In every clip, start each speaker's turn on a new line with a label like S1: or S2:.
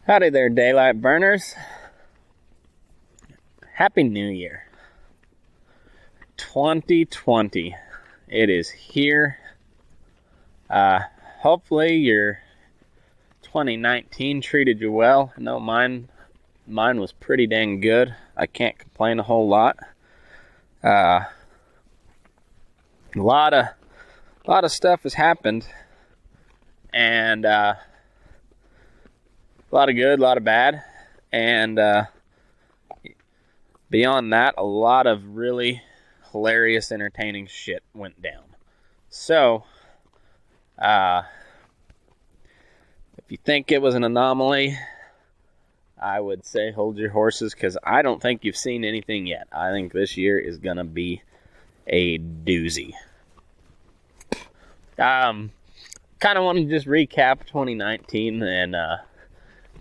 S1: Howdy there, daylight burners. Happy New Year. 2020. It is here. Hopefully your 2019 treated you well. I know mine was pretty dang good. I can't complain a whole lot. A lot of stuff has happened, and a lot of good, a lot of bad, and beyond that, a lot of really hilarious, entertaining shit went down. So, if you think it was an anomaly, I would say hold your horses, because I don't think you've seen anything yet. I think this year is going to be a doozy. Kind of want to just recap 2019 and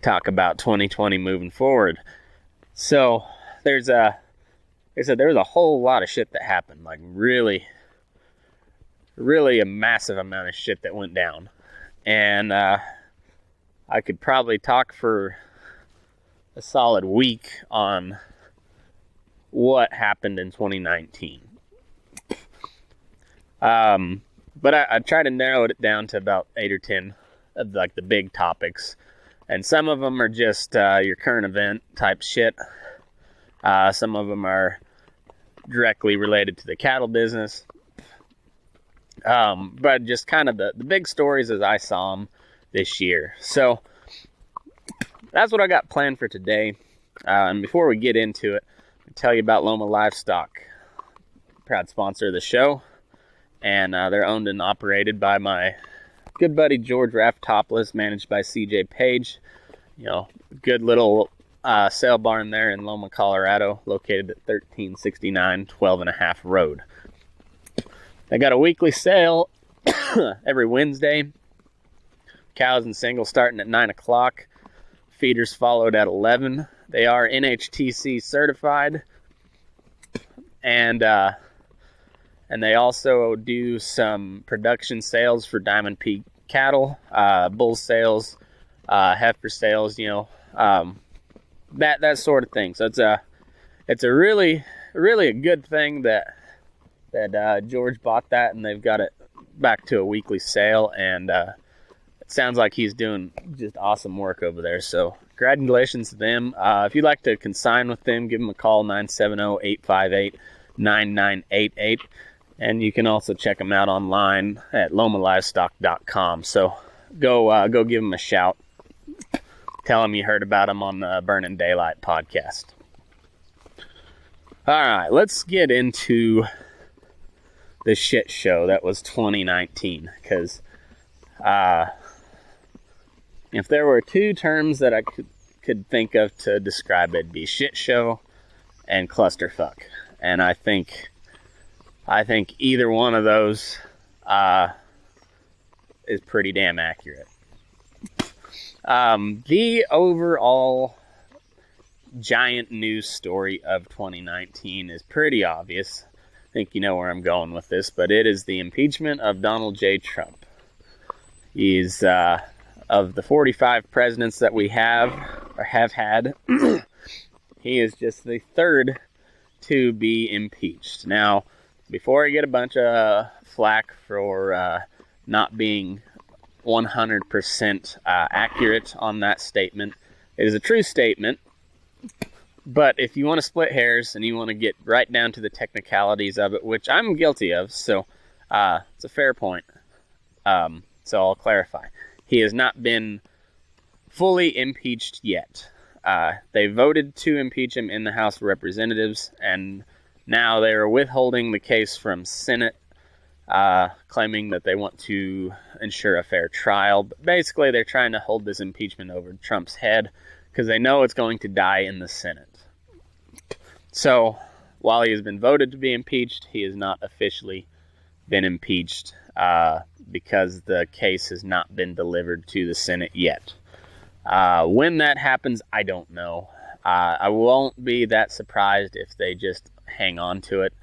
S1: talk about 2020 moving forward. So there was a whole lot of shit that happened, like really a massive amount of shit that went down, and I could probably talk for a solid week on what happened in 2019. But I try to narrow it down to about 8 or 10 of like the big topics. And some of them are just your current event type shit. Some of them are directly related to the cattle business. But just kind of the big stories as I saw them this year. So that's what I got planned for today. And before we get into it, I'll tell you about Loma Livestock, proud sponsor of the show. And they're owned and operated by my good buddy George Raftopoulos, managed by CJ Page. You know, good little sale barn there in Loma, Colorado, located at 1369 12.5 Road. They got a weekly sale every Wednesday. Cows and singles starting at 9 o'clock. Feeders followed at 11. They are NHTC certified. And they also do some production sales for Diamond Peak cattle, bull sales, heifer sales, that sort of thing. So it's a really a good thing that George bought that, and they've got it back to a weekly sale, and it sounds like he's doing just awesome work over there. So congratulations to them. If you'd like to consign with them, give them a call, 970-858-9988. And you can also check them out online at lomalivestock.com. So go give them a shout. Tell them you heard about them on the Burning Daylight podcast. All right, let's get into the shit show that was 2019. Because if there were two terms that I could think of to describe it, it'd be shit show and clusterfuck. And I think either one of those is pretty damn accurate. The overall giant news story of 2019 is pretty obvious. I think you know where I'm going with this, but it is the impeachment of Donald J. Trump. He's, of the 45 presidents that we have had, he is just the third to be impeached. Now, before I get a bunch of flack for not being 100% accurate on that statement, it is a true statement. But if you want to split hairs and you want to get right down to the technicalities of it, which I'm guilty of, so it's a fair point. So I'll clarify. He has not been fully impeached yet. They voted to impeach him in the House of Representatives, and now they are withholding the case from Senate, claiming that they want to ensure a fair trial. But basically, they're trying to hold this impeachment over Trump's head because they know it's going to die in the Senate. So, while he has been voted to be impeached, he has not officially been impeached because the case has not been delivered to the Senate yet. When that happens, I don't know. I won't be that surprised if they just hang on to it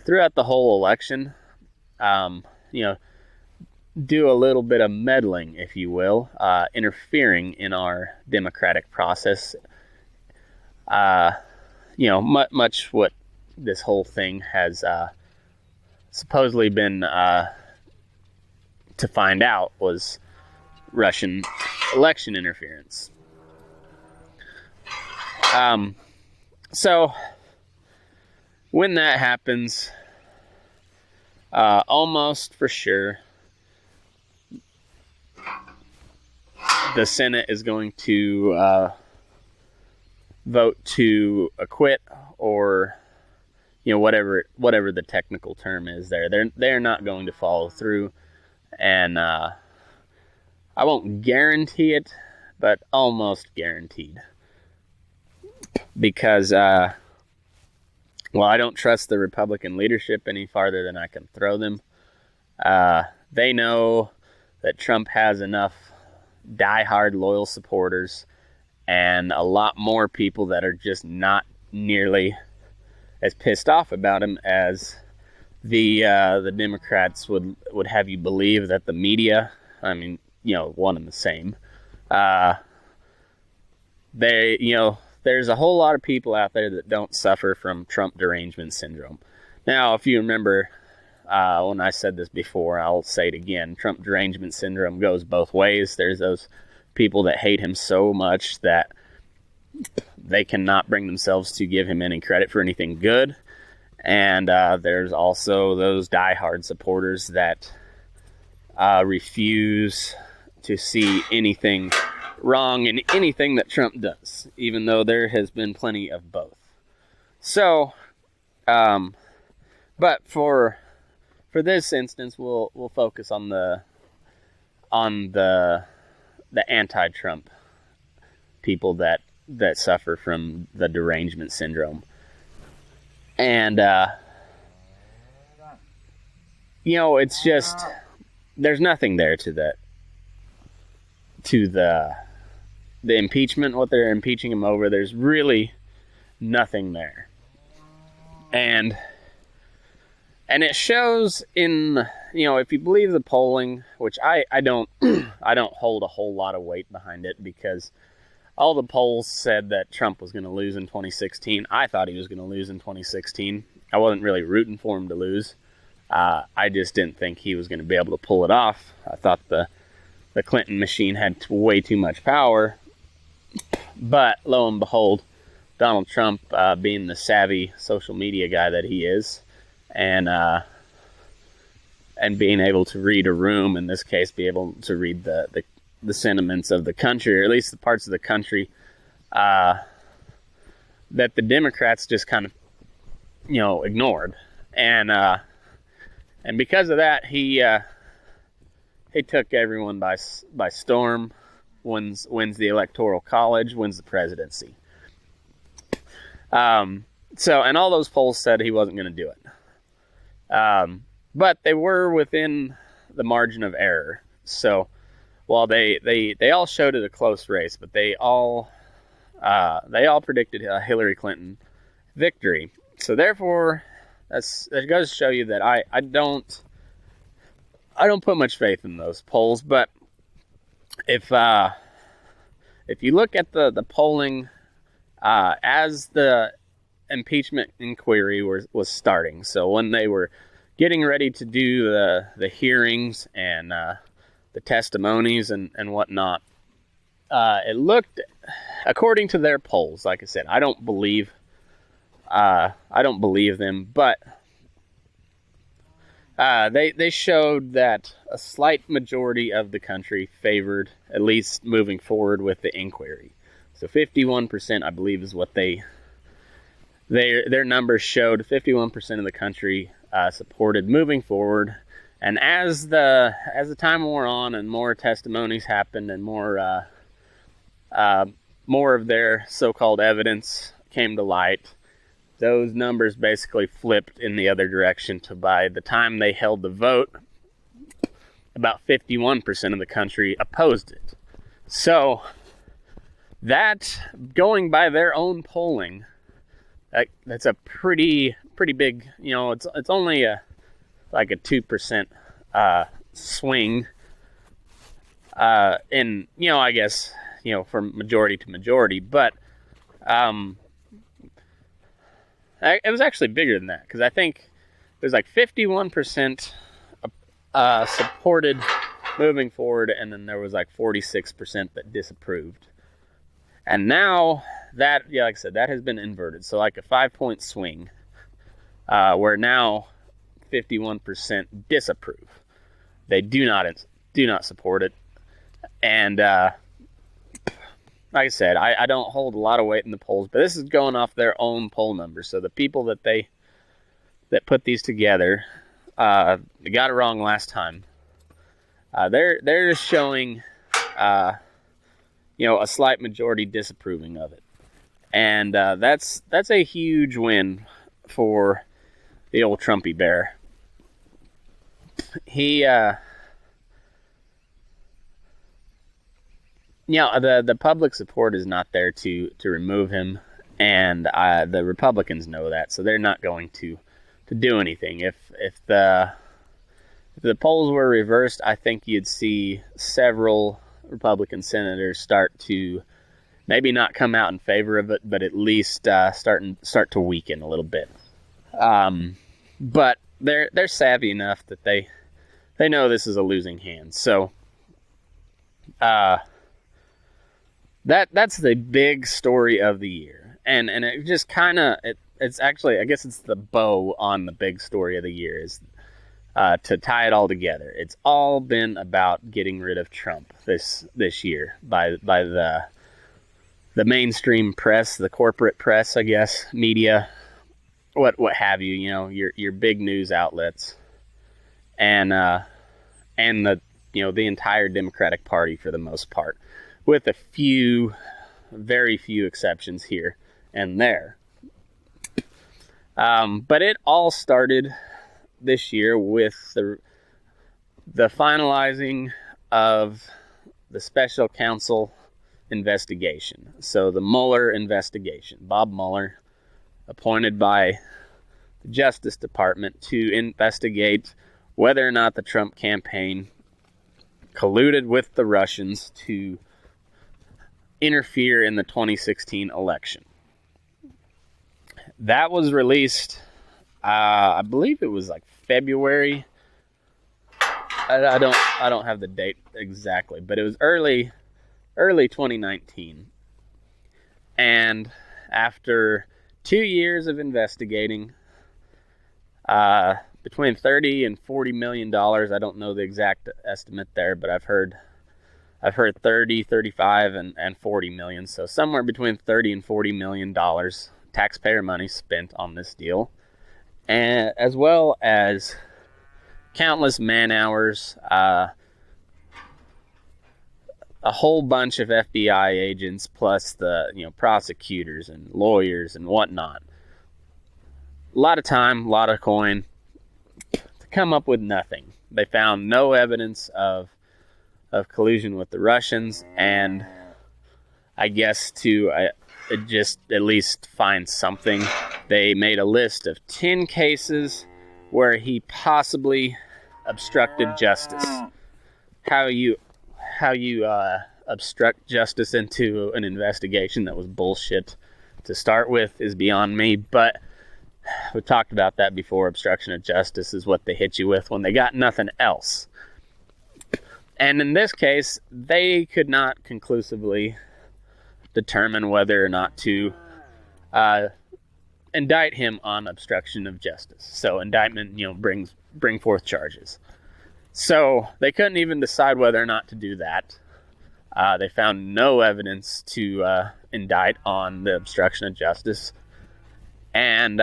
S1: throughout the whole election. do a little bit of meddling, if you will, interfering in our democratic process. Much what this whole thing has supposedly been to find out was Russian election interference. So when that happens, almost for sure, the Senate is going to vote to acquit, or whatever the technical term is there. They're not going to follow through, and I won't guarantee it, but almost guaranteed, because I don't trust the Republican leadership any farther than I can throw them. They know that Trump has enough diehard loyal supporters and a lot more people that are just not nearly as pissed off about him as the Democrats would have you believe, that the media, one and the same. There's a whole lot of people out there that don't suffer from Trump derangement syndrome. Now, if you remember when I said this before, I'll say it again. Trump derangement syndrome goes both ways. There's those people that hate him so much that they cannot bring themselves to give him any credit for anything good. And there's also those diehard supporters that refuse to see anything wrong in anything that Trump does, even though there has been plenty of both. So, but for this instance, we'll focus on the anti-Trump people that suffer from the derangement syndrome. And it's just, there's nothing there to the impeachment, what they're impeaching him over. There's really nothing there. And it shows in, if you believe the polling, which I don't I don't hold a whole lot of weight behind it, because all the polls said that Trump was going to lose in 2016. I thought he was going to lose in 2016. I wasn't really rooting for him to lose. I just didn't think he was going to be able to pull it off. I thought the Clinton machine had way too much power. But lo and behold, Donald Trump, being the savvy social media guy that he is, and being able to read a room, in this case, be able to read the sentiments of the country, or at least the parts of the country that the Democrats just kind of, ignored. And because of that, he took everyone by storm, wins the Electoral College, wins the presidency. And all those polls said he wasn't going to do it. But they were within the margin of error. So while they all showed it a close race, but they all predicted a Hillary Clinton victory. So therefore, that goes to show you that I don't put much faith in those polls. But if you look at the polling as the impeachment inquiry was starting, so when they were getting ready to do the hearings and the testimonies and whatnot, it looked, according to their polls, like I said, I don't believe them, but they showed that a slight majority of the country favored at least moving forward with the inquiry. So 51%, I believe, is what their numbers showed. 51% of the country supported moving forward. And as the time wore on and more testimonies happened and more of their so-called evidence came to light, those numbers basically flipped in the other direction to, by the time they held the vote, about 51% of the country opposed it. So that, going by their own polling, that's a pretty big, it's only like a 2% swing in, I guess, from majority to majority. But it was actually bigger than that, because I think it was like 51% supported moving forward, and then there was like 46% that disapproved. And now that, like I said, that has been inverted. So like a 5-point swing, where now 51% disapprove. They do not support it. And like I said, I don't hold a lot of weight in the polls, but this is going off their own poll numbers. So the people that put these together, they got it wrong last time. They're showing, a slight majority disapproving of it, and that's a huge win for the old Trumpy bear. He, the public support is not there to remove him, and the Republicans know that, so they're not going to do anything. If the polls were reversed, I think you'd see several Republican senators start to maybe not come out in favor of it, but at least start to weaken a little bit. But they're savvy enough that they know this is a losing hand. So that's the big story of the year, and it just kind of it's actually, I guess it's the bow on the big story of the year, is to tie it all together. It's all been about getting rid of Trump this year by the mainstream press, the corporate press, I guess, media, what have you, your big news outlets, and the the entire Democratic Party for the most part, with very few exceptions here and there. But it all started this year with the finalizing of the special counsel investigation. So the Mueller investigation. Bob Mueller, appointed by the Justice Department to investigate whether or not the Trump campaign colluded with the Russians to interfere in the 2016 election. That was released, I believe it was like February. I don't have the date exactly, but it was early 2019. And after 2 years of investigating, between $30 and $40 million, I don't know the exact estimate there, but I've heard 30, 35, and 40 million. So somewhere between 30 and $40 million taxpayer money spent on this deal, and as well as countless man hours, a whole bunch of FBI agents, plus the prosecutors and lawyers and whatnot. A lot of time, a lot of coin to come up with nothing. They found no evidence of collusion with the Russians, and I guess to just at least find something, they made a list of 10 cases where he possibly obstructed justice. How you obstruct justice into an investigation that was bullshit to start with is beyond me, but we've talked about that before. Obstruction of justice is what they hit you with when they got nothing else. And in this case, they could not conclusively determine whether or not to indict him on obstruction of justice. So indictment, bring forth charges. So they couldn't even decide whether or not to do that. They found no evidence to indict on the obstruction of justice. And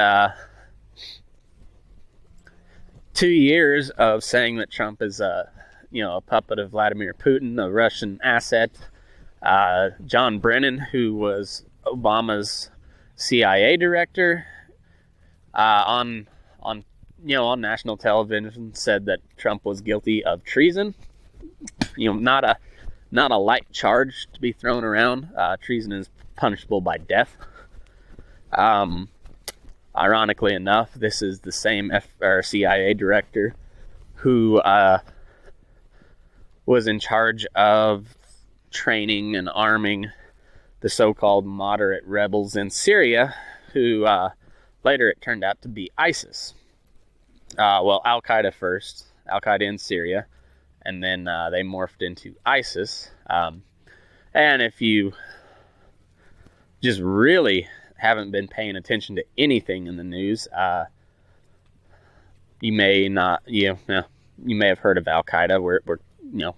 S1: 2 years of saying that Trump is a puppet of Vladimir Putin, a Russian asset. John Brennan, who was Obama's CIA director, on national television said that Trump was guilty of treason. Not a light charge to be thrown around. Treason is punishable by death. Ironically enough, this is the same CIA director who was in charge of training and arming the so-called moderate rebels in Syria, who later it turned out to be ISIS. Al-Qaeda first, Al-Qaeda in Syria, and then they morphed into ISIS. And if you just really haven't been paying attention to anything in the news, you may not, you may have heard of Al-Qaeda. We're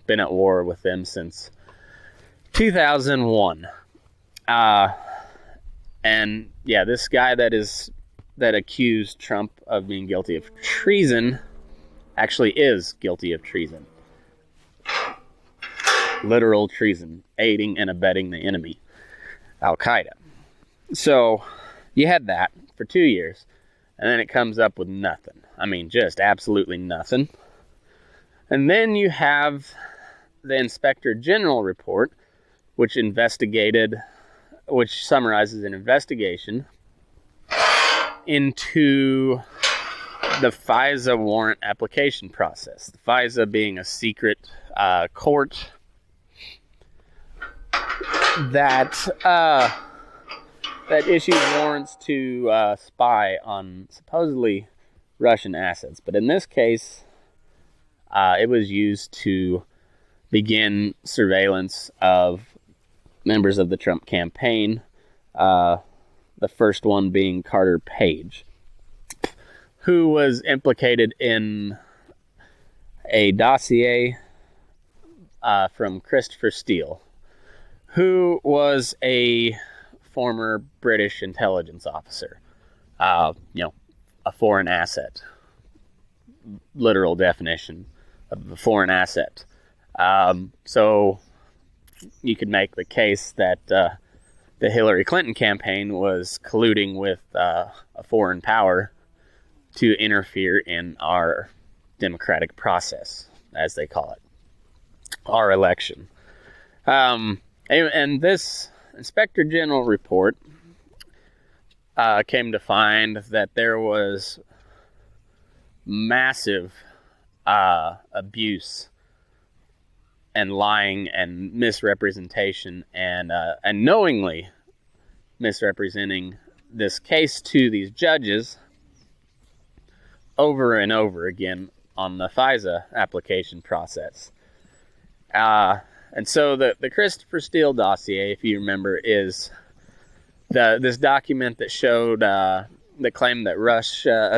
S1: been at war with them since 2001. And yeah, this guy that accused Trump of being guilty of treason actually is guilty of treason. Literal treason, aiding and abetting the enemy, Al-Qaeda. So you had that for 2 years, and then it comes up with nothing. I mean, just absolutely nothing. And then you have the Inspector General report, which summarizes an investigation into the FISA warrant application process. The FISA being a secret court that issues warrants to spy on supposedly Russian assets. But in this case, it was used to begin surveillance of members of the Trump campaign, the first one being Carter Page, who was implicated in a dossier from Christopher Steele, who was a former British intelligence officer, a foreign asset, literal definition of a foreign asset. So you could make the case that the Hillary Clinton campaign was colluding with a foreign power to interfere in our democratic process, as they call it, our election. And this Inspector General report came to find that there was massive abuse and lying and misrepresentation and knowingly misrepresenting this case to these judges over and over again on the FISA application process. And so the Christopher Steele dossier, if you remember, is this document that showed that claimed that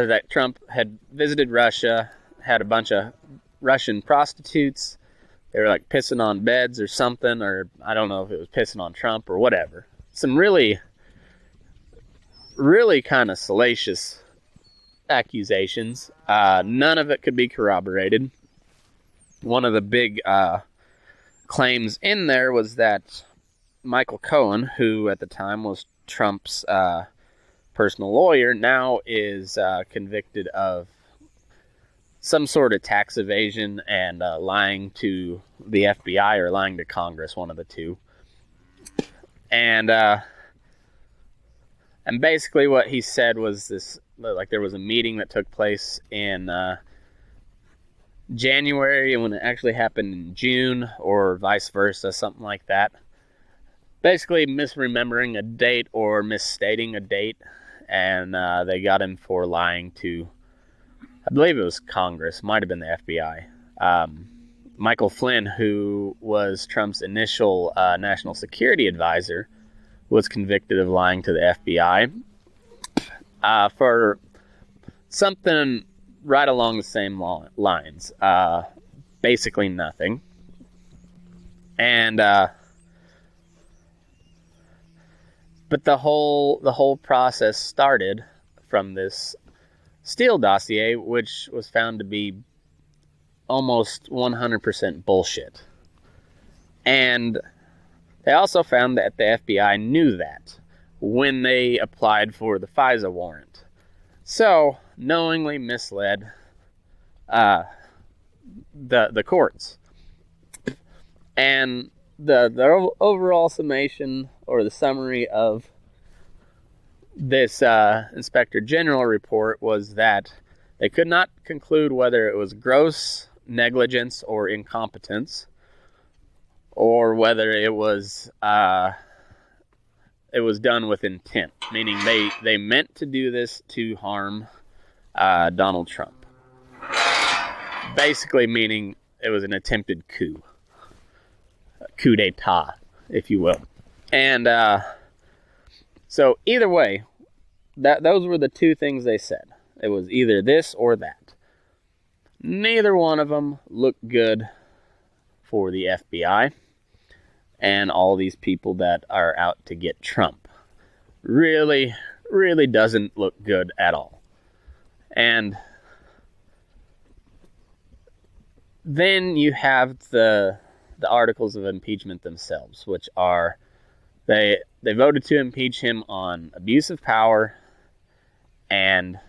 S1: that Trump had visited Russia, had a bunch of Russian prostitutes. They were like pissing on beds or something, or I don't know if it was pissing on Trump or whatever. Some really, really kind of salacious accusations. None of it could be corroborated. One of the big claims in there was that Michael Cohen, who at the time was Trump's personal lawyer, now is convicted of some sort of tax evasion and lying to the FBI or lying to Congress, one of the two. And basically what he said was this, like there was a meeting that took place in January, and when it actually happened in June, or vice versa, something like that. Basically misremembering a date or misstating a date, and they got him for lying to, I believe it was Congress, might have been the FBI. Michael Flynn, who was Trump's initial national security advisor, was convicted of lying to the FBI for something right along the same lines. Basically nothing. And but the whole process started from this Steele dossier, which was found to be almost 100% bullshit. And they also found that the FBI knew that when they applied for the FISA warrant. So, knowingly misled the courts. And the overall summation, or the summary of this Inspector General report, was that they could not conclude whether it was gross negligence or incompetence, or whether it was done with intent, meaning they meant to do this to harm Donald Trump. Basically meaning it was an attempted coup d'etat, if you will. And so either way, those were the two things they said. It was either this or that. Neither one of them looked good for the FBI and all these people that are out to get Trump. Really, really doesn't look good at all. And then you have the articles of impeachment themselves, which are they voted to impeach him on abuse of power and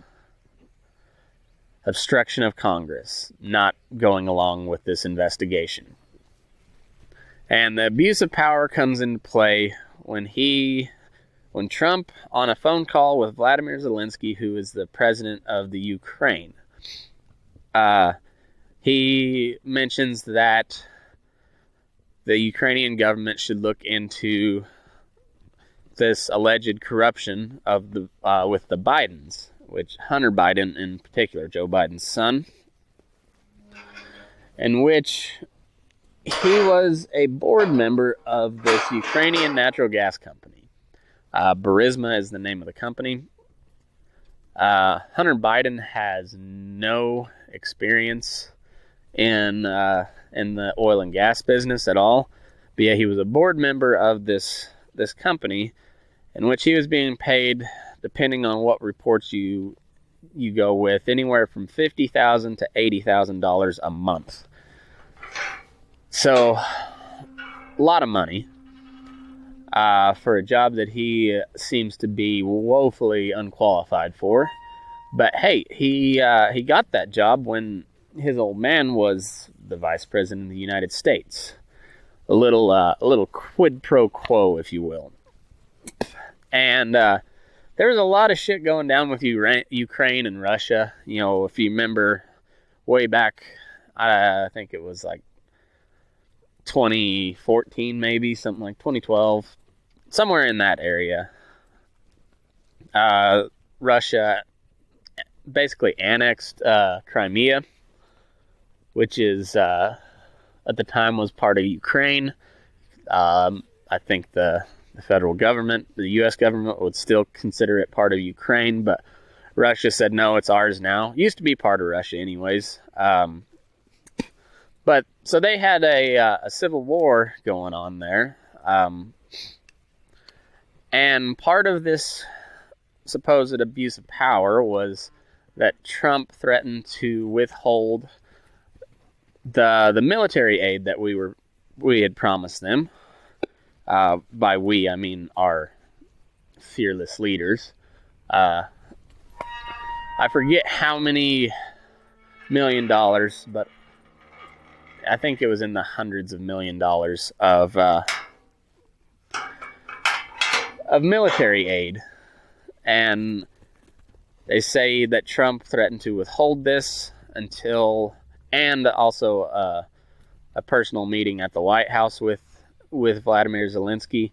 S1: obstruction of Congress, not going along with this investigation. And the abuse of power comes into play when Trump, on a phone call with Vladimir Zelensky, who is the president of the Ukraine, he mentions that the Ukrainian government should look into this alleged corruption of with the Bidens, which Hunter Biden in particular, Joe Biden's son, in which he was a board member of this Ukrainian natural gas company. Burisma is the name of the company. Hunter Biden has no experience in the oil and gas business at all, but yeah, he was a board member of this company, in which he was being paid, depending on what reports you go with, anywhere from $50,000 to $80,000 a month. So, a lot of money for a job that he seems to be woefully unqualified for. But hey, he got that job when his old man was the vice president of the United States. A little quid pro quo, if you will. And there was a lot of shit going down with Ukraine and Russia. You know, if you remember way back, I think it was like 2014, maybe something like 2012, somewhere in that area. Russia basically annexed Crimea, which is at the time was part of Ukraine. I think the federal government, the U.S. government, would still consider it part of Ukraine, but Russia said, no, it's ours now. It used to be part of Russia anyways. But so they had a civil war going on there. And part of this supposed abuse of power was that Trump threatened to withhold the military aid that we had promised them. By we, I mean our fearless leaders. I forget how many $1 million, but I think it was in the hundreds of $1 million of military aid. And they say that Trump threatened to withhold this until, and also a personal meeting at the White House with Vladimir Zelensky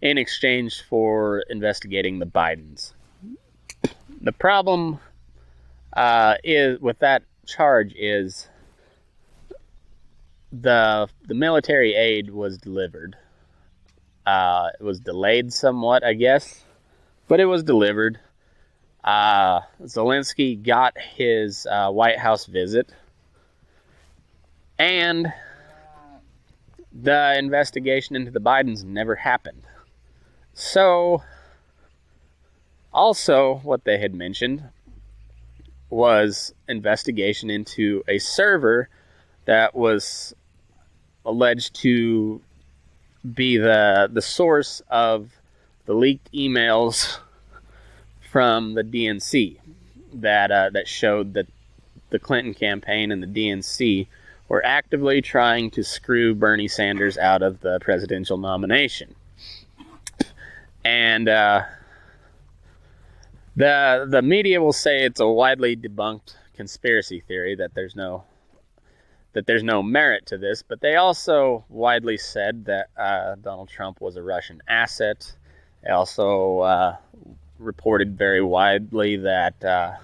S1: in exchange for investigating the Bidens. The problem is with that charge is the military aid was delivered. It was delayed somewhat, I guess, but it was delivered. Zelensky got his White House visit, and the investigation into the Bidens never happened. So, also what they had mentioned was investigation into a server that was alleged to be the source of the leaked emails from the DNC that showed that the Clinton campaign and the DNC were actively trying to screw Bernie Sanders out of the presidential nomination. And the media will say it's a widely debunked conspiracy theory, that there's no there's no merit to this, but they also widely said that Donald Trump was a Russian asset. They also reported very widely that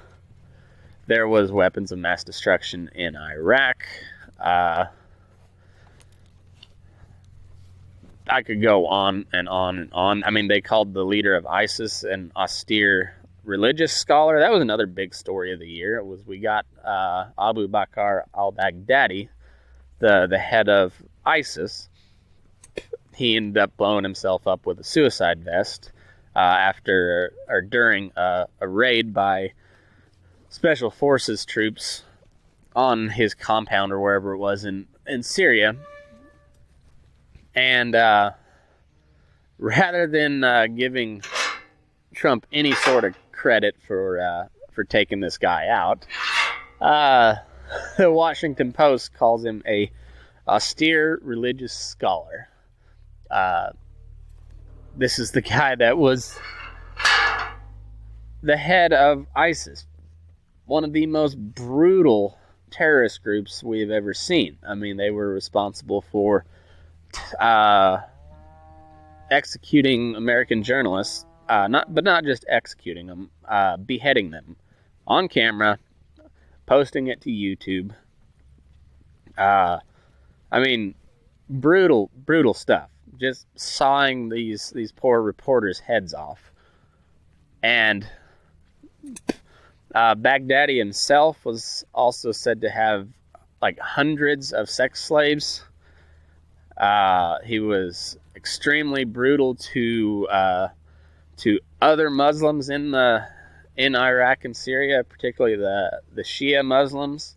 S1: there was weapons of mass destruction in Iraq. I could go on and on and on. I mean, they called the leader of ISIS an austere religious scholar. That was another big story of the year. We got Abu Bakr al-Baghdadi, the head of ISIS. He ended up blowing himself up with a suicide vest during a raid by special forces troops on his compound or wherever it was in Syria. And rather than giving Trump any sort of credit for taking this guy out, the Washington Post calls him a austere religious scholar. This is the guy that was the head of ISIS, one of the most brutal terrorist groups we've ever seen. I mean, they were responsible for executing American journalists, not just executing them, beheading them on camera, posting it to YouTube. I mean, brutal stuff. Just sawing these poor reporters' heads off. And Baghdadi himself was also said to have like hundreds of sex slaves. He was extremely brutal to other Muslims in Iraq and Syria, particularly the Shia Muslims.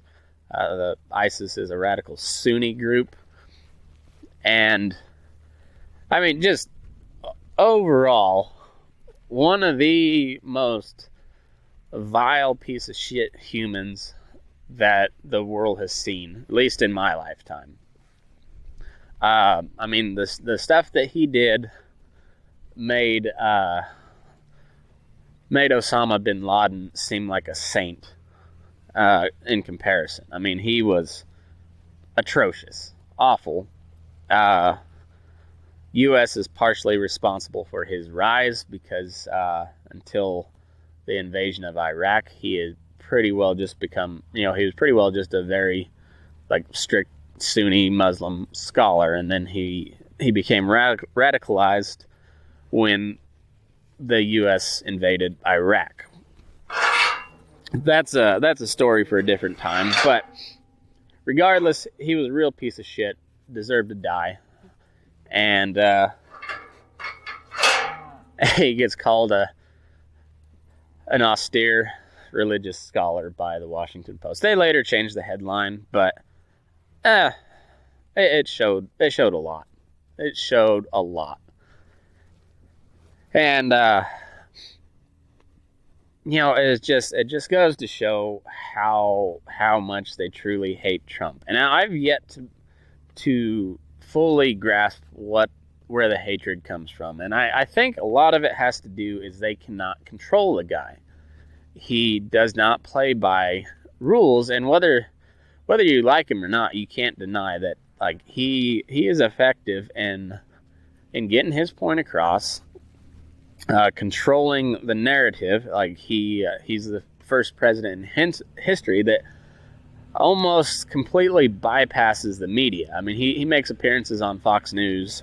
S1: The ISIS is a radical Sunni group, and I mean, just overall, one of the most vile piece of shit humans that the world has seen, at least in my lifetime. I mean, the stuff that he did made Osama bin Laden seem like a saint in comparison. I mean, he was atrocious, awful. U.S. is partially responsible for his rise because until the invasion of Iraq, he had pretty well just become, he was pretty well just a very strict Sunni Muslim scholar, and then he became radicalized when the U.S. invaded Iraq. That's a story for a different time, but regardless, he was a real piece of shit, deserved to die, and he gets called an austere religious scholar by the Washington Post. They later changed the headline, but it showed a lot. It showed a lot. And it just goes to show how much they truly hate Trump. And now I've yet to fully grasp where the hatred comes from. And I think a lot of it has to do is they cannot control the guy. He does not play by rules, and whether you like him or not, you can't deny that he is effective in getting his point across, controlling the narrative. He's the first president in history that almost completely bypasses the media. I mean, he makes appearances on Fox News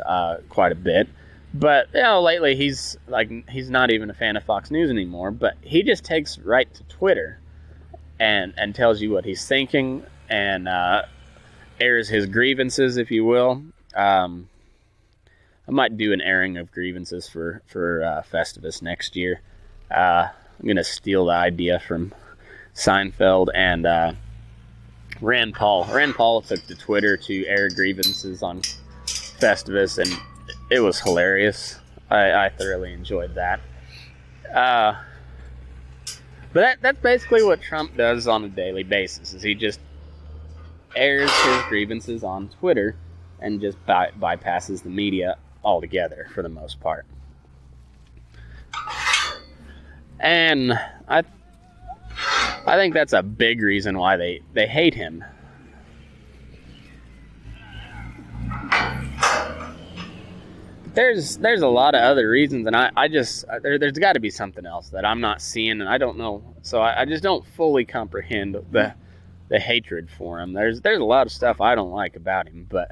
S1: quite a bit, but lately he's not even a fan of Fox News anymore. But he just takes right to Twitter and tells you what he's thinking and airs his grievances, if you will. I might do an airing of grievances for Festivus next year. I'm gonna steal the idea from Seinfeld and Rand Paul. Rand Paul took to Twitter to air grievances on Festivus, and it was hilarious. I thoroughly enjoyed that. But that's basically what Trump does on a daily basis. Is he just airs his grievances on Twitter and just bypasses the media altogether for the most part. And I think that's a big reason why they hate him. there's a lot of other reasons, and I just there's got to be something else that I'm not seeing, and I don't know. So I just don't fully comprehend the hatred for him. There's a lot of stuff I don't like about him, but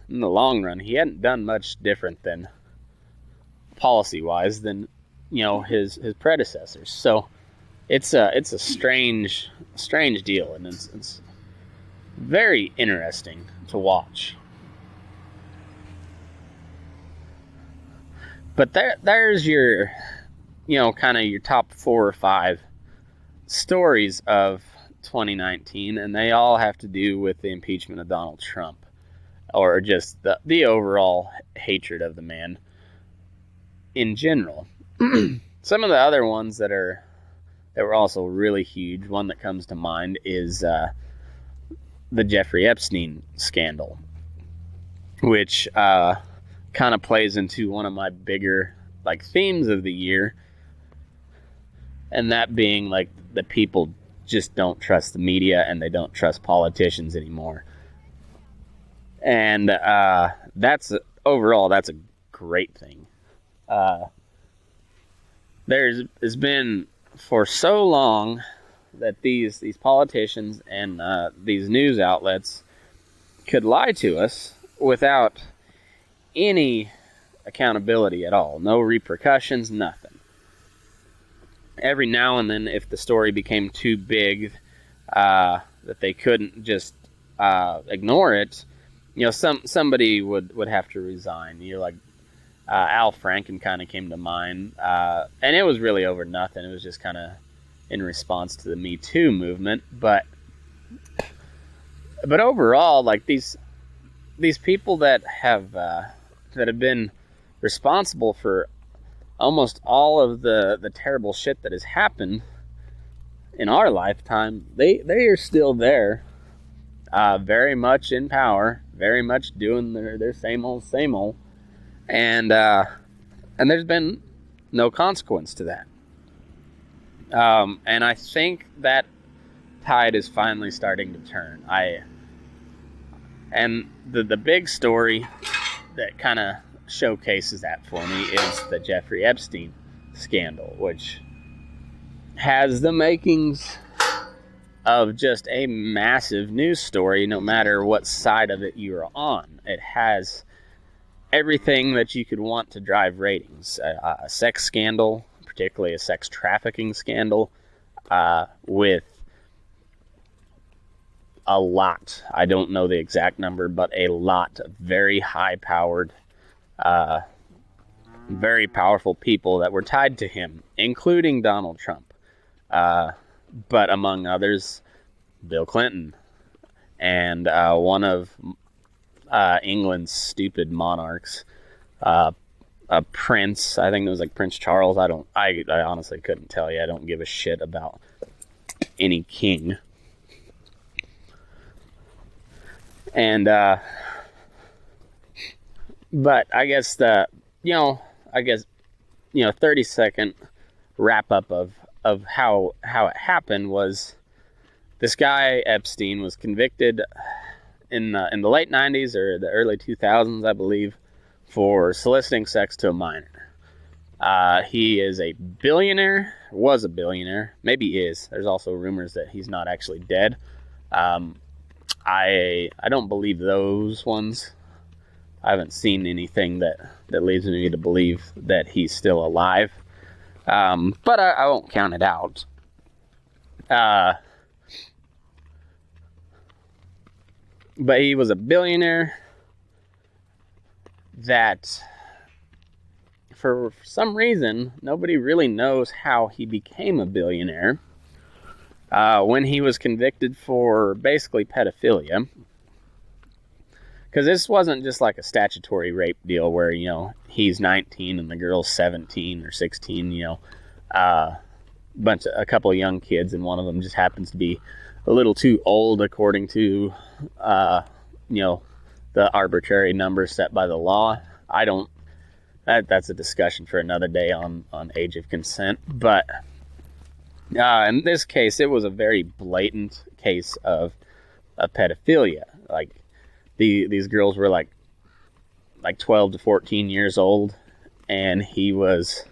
S1: in the long run, he hadn't done much different than policy-wise than his predecessors. So it's a strange deal, and it's very interesting to watch. But there's your, kind of your top 4 or 5 stories of 2019, and they all have to do with the impeachment of Donald Trump, or just the overall hatred of the man in general. Some of the other ones that were also really huge, one that comes to mind is the Jeffrey Epstein scandal, which kind of plays into one of my bigger themes of the year, and that being that people just don't trust the media and they don't trust politicians anymore. And that's a great thing. There's been for so long that these politicians and these news outlets could lie to us without any accountability at all. No repercussions, nothing. Every now and then, if the story became too big that they couldn't just ignore it, somebody would have to resign. Al Franken kind of came to mind, and it was really over nothing. It was just kind of in response to the Me Too movement. But overall, these people that have been responsible for almost all of the terrible shit that has happened in our lifetime, they are still there, very much in power, very much doing their same old, and there's been no consequence to that. And I think that tide is finally starting to turn. And the big story that kind of showcases that for me is the Jeffrey Epstein scandal, which has the makings of just a massive news story, no matter what side of it you're on. It has everything that you could want to drive ratings. A sex scandal, particularly a sex trafficking scandal, with a lot, I don't know the exact number, but a lot of very high-powered, very powerful people that were tied to him, including Donald Trump, but among others, Bill Clinton, and one of England's stupid monarchs, a prince. I think it was Prince Charles. I honestly couldn't tell you. I don't give a shit about any king. And but I guess 30-second wrap up of how it happened was this guy Epstein was convicted in the late 90s or the early 2000s, I believe, for soliciting sex to a minor. He is a billionaire, was a billionaire, maybe is. There's also rumors that he's not actually dead. I don't believe those ones. I haven't seen anything that leads me to believe that he's still alive. But I won't count it out. But he was a billionaire that, for some reason, nobody really knows how he became a billionaire. When he was convicted for basically pedophilia. Because this wasn't just a statutory rape deal where, he's 19 and the girl's 17 or 16, a couple of young kids, and one of them just happens to be a little too old according to, the arbitrary number set by the law. That's a discussion for another day on age of consent. But in this case, it was a very blatant case of pedophilia. These girls were like 12 to 14 years old, and he was,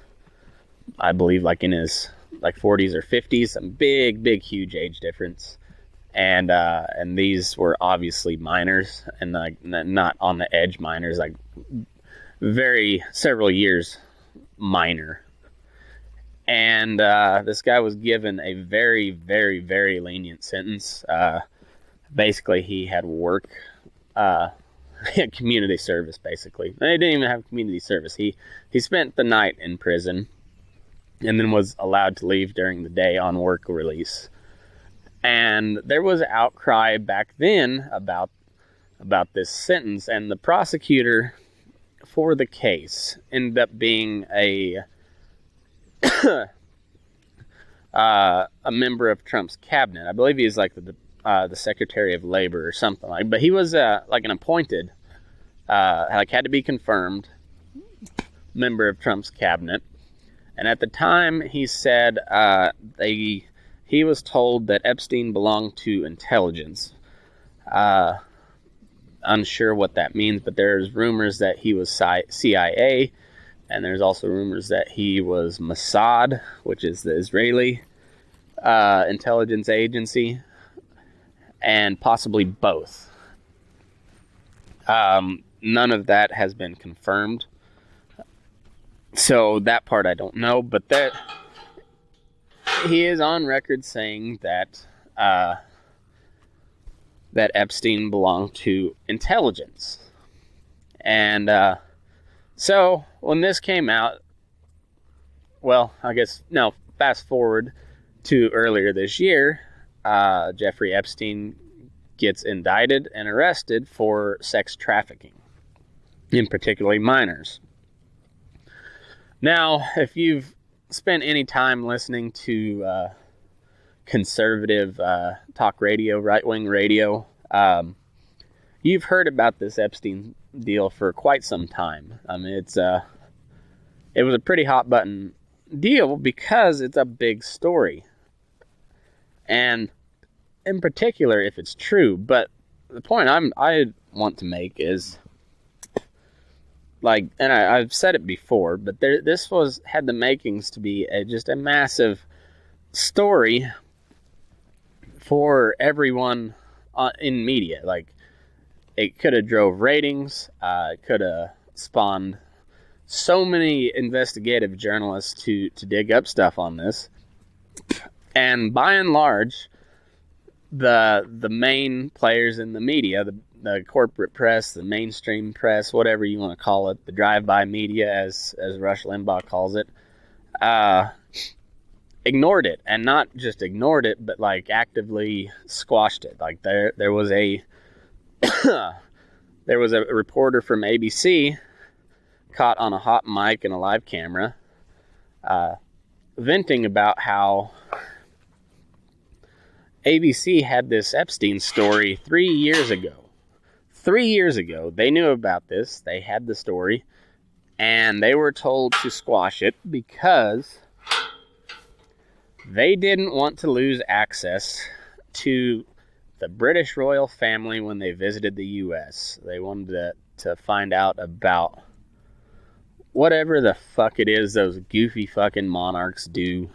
S1: I believe, like in his like 40s or 50s, some big, huge age difference. And these were obviously minors, and like not on the edge minors, like several years minor. And this guy was given a very, very lenient sentence. Basically, he had work, he had community service, basically. They didn't even have community service. He spent the night in prison and then was allowed to leave during the day on work release. And there was outcry back then about this sentence, and the prosecutor for the case ended up being a member of Trump's cabinet. I believe he's like the Secretary of Labor or something like. But he was like an appointed, like had to be confirmed member of Trump's cabinet. And at the time, he said he was told that Epstein belonged to intelligence. Unsure what that means, but there's rumors that he was CIA, and there's also rumors that he was Mossad, which is the Israeli intelligence agency, and possibly both. None of that has been confirmed, so that part I don't know, but that he is on record saying that that Epstein belonged to intelligence. And so when this came out, well, I guess, no, fast forward to earlier this year, Jeffrey Epstein gets indicted and arrested for sex trafficking, in particularly minors. Now, if you've spent any time listening to conservative talk radio, right-wing radio, you've heard about this Epstein deal for quite some time. I mean, it was a pretty hot-button deal because it's a big story. And in particular, if it's true. But the point I want to make is, like, and I've said it before, but this had the makings to be just a massive story for everyone in media. Like, it could have drove ratings. It could have spawned so many investigative journalists to dig up stuff on this. And by and large, the main players in the media, the corporate press, the mainstream press, whatever you want to call it, the drive-by media, as Rush Limbaugh calls it, ignored it. And not just ignored it, but like actively squashed it. Like there was a there was a reporter from ABC caught on a hot mic and a live camera venting about how ABC had this Epstein story 3 years ago. 3 years ago, they knew about this. They had the story, and they were told to squash it because they didn't want to lose access to the British royal family when they visited the U.S. They wanted to find out about whatever the fuck it is those goofy fucking monarchs do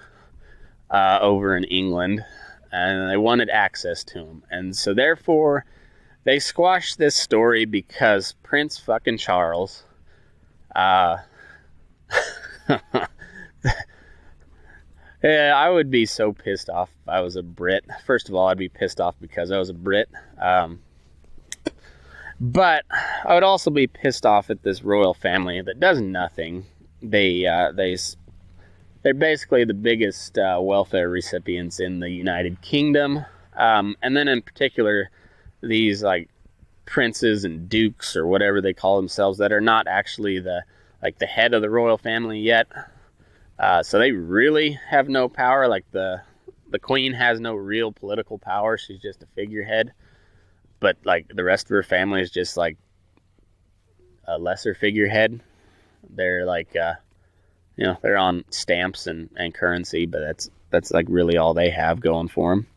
S1: over in England. And they wanted access to them. And so therefore, they squashed this story because Prince fucking Charles, yeah, I would be so pissed off if I was a Brit. First of all, I'd be pissed off because I was a Brit. But I would also be pissed off at this royal family that does nothing. They're basically the biggest welfare recipients in the United Kingdom. And then in particular, these like princes and dukes or whatever they call themselves that are not actually the head of the royal family yet. So they really have no power. Like the queen has no real political power. She's just a figurehead. But like the rest of her family is just like a lesser figurehead. They're like, they're on stamps and currency, but that's like really all they have going for them.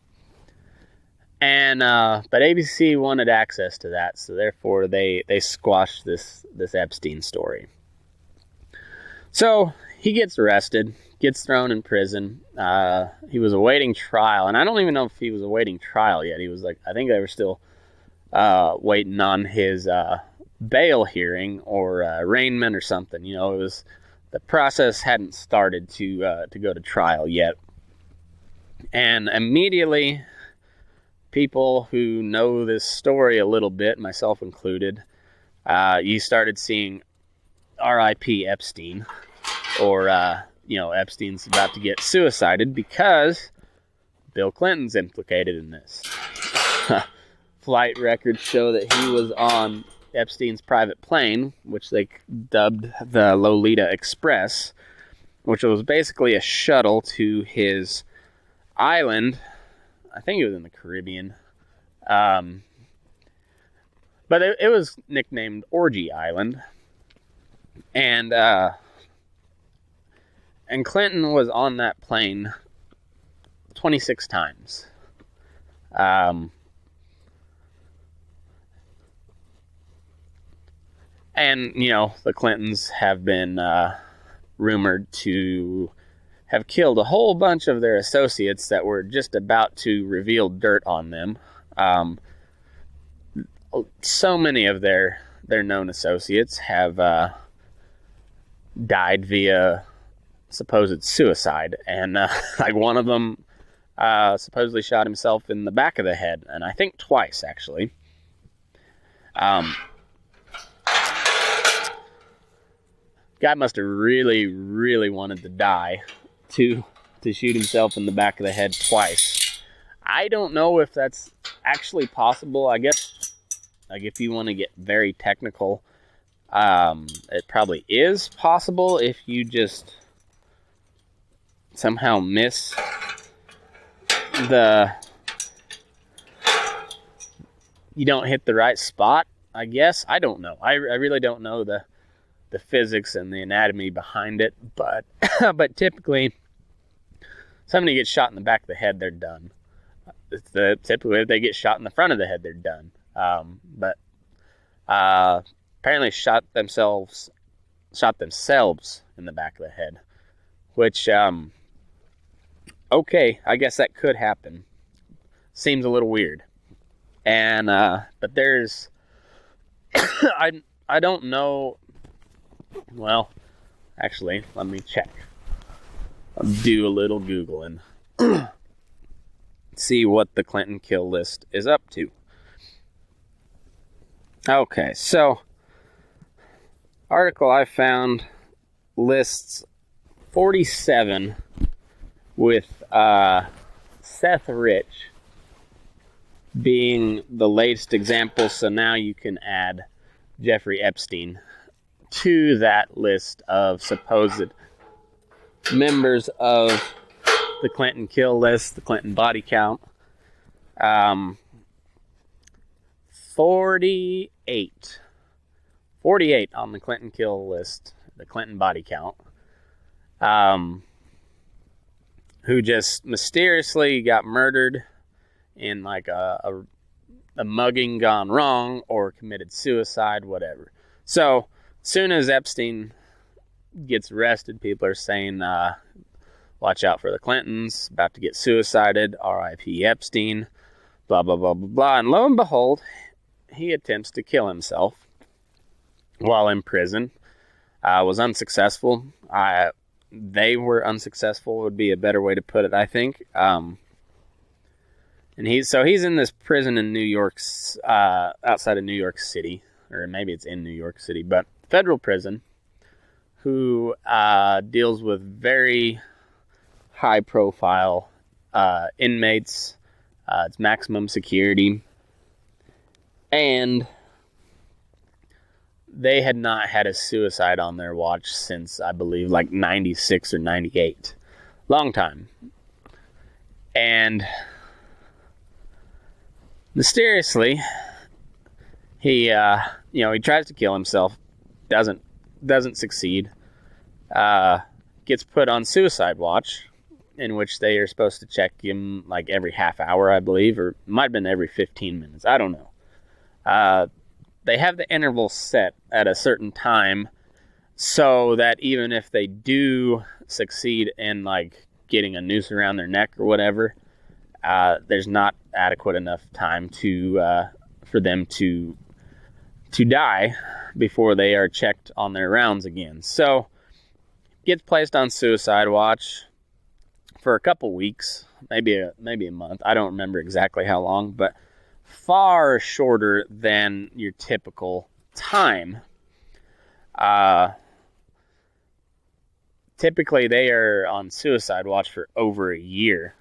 S1: And but ABC wanted access to that, so therefore they squashed this Epstein story. So he gets arrested, gets thrown in prison. He was awaiting trial, and I don't even know if he was awaiting trial yet. He was like, I think they were still waiting on his bail hearing or arraignment or something. You know, it was the process hadn't started to go to trial yet, and immediately, people who know this story a little bit, myself included, you started seeing R.I.P. Epstein, or, Epstein's about to get suicided because Bill Clinton's implicated in this. Flight records show that he was on Epstein's private plane, which they dubbed the Lolita Express, which was basically a shuttle to his island. I think it was in the Caribbean. But it was nicknamed Orgy Island. And Clinton was on that plane 26 times. And, the Clintons have been rumored to have killed a whole bunch of their associates that were just about to reveal dirt on them. So many of their known associates have died via supposed suicide, and like one of them supposedly shot himself in the back of the head, and I think twice, actually. Guy must have really, really wanted to die to shoot himself in the back of the head twice. I don't know if that's actually possible. I guess, like, if you want to get very technical, it probably is possible if you just somehow miss you don't hit the right spot, I guess. I don't know. I really don't know the physics and the anatomy behind it, but but typically, somebody gets shot in the back of the head, they're done. Typically, if they get shot in the front of the head, they're done. But apparently, shot themselves in the back of the head, which okay, I guess that could happen. Seems a little weird, and but there's I don't know. Well, actually, let me check. I'll do a little Googling. See what the Clinton kill list is up to. Okay, so article I found lists 47 with Seth Rich being the latest example, so now you can add Jeffrey Epstein to that list of supposed members of the Clinton kill list, the Clinton body count. 48 on the Clinton kill list, the Clinton body count, who just mysteriously got murdered in like a mugging gone wrong or committed suicide, whatever. So soon as Epstein gets arrested, people are saying, watch out for the Clintons, about to get suicided, R.I.P. Epstein, blah, blah, blah, blah, blah. And lo and behold, he attempts to kill himself while in prison. Was unsuccessful. They were unsuccessful would be a better way to put it, I think. And he's in this prison in New York, outside of New York City, or maybe it's in New York City, but federal prison, who deals with very high-profile inmates. It's maximum security, and they had not had a suicide on their watch since, I believe, like 96 or 98. Long time. And mysteriously, he tries to kill himself, doesn't succeed, gets put on suicide watch, in which they are supposed to check him like every half hour, I believe, or it might have been every 15 minutes. I don't know. They have the interval set at a certain time so that even if they do succeed in like getting a noose around their neck or whatever, there's not adequate enough time for them to die before they are checked on their rounds again. So gets placed on suicide watch for a couple weeks, maybe a month. I don't remember exactly how long, but far shorter than your typical time. Typically they are on suicide watch for over a year.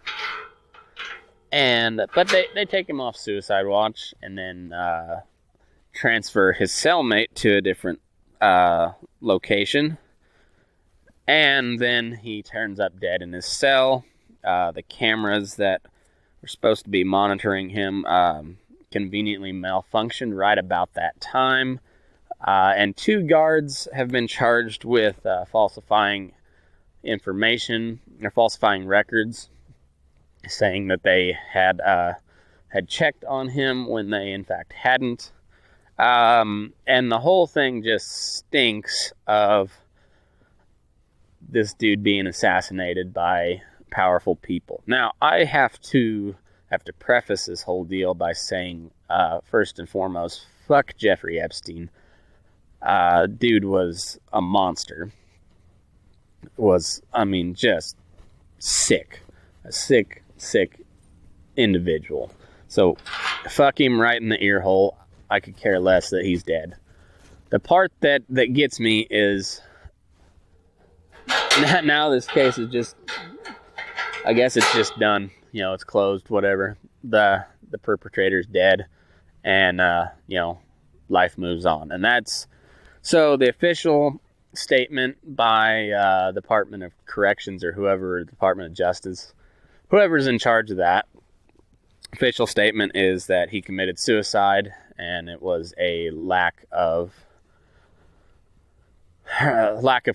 S1: But they take him off suicide watch and then transfer his cellmate to a different location. And then he turns up dead in his cell. The cameras that were supposed to be monitoring him conveniently malfunctioned right about that time. And 2 guards have been charged with falsifying information or falsifying records, saying that they had checked on him when they in fact hadn't. And the whole thing just stinks of this dude being assassinated by powerful people. Now, I have to preface this whole deal by saying, first and foremost, fuck Jeffrey Epstein. Dude was a monster. Just sick. A sick individual. So, fuck him right in the ear hole. I could care less that he's dead. The part that gets me is now this case is just, I guess it's just done. You know, it's closed, whatever. The perpetrator's dead, and life moves on. And that's so the official statement by Department of Corrections or whoever, Department of Justice, whoever's in charge of that. Official statement is that he committed suicide, and it was a lack of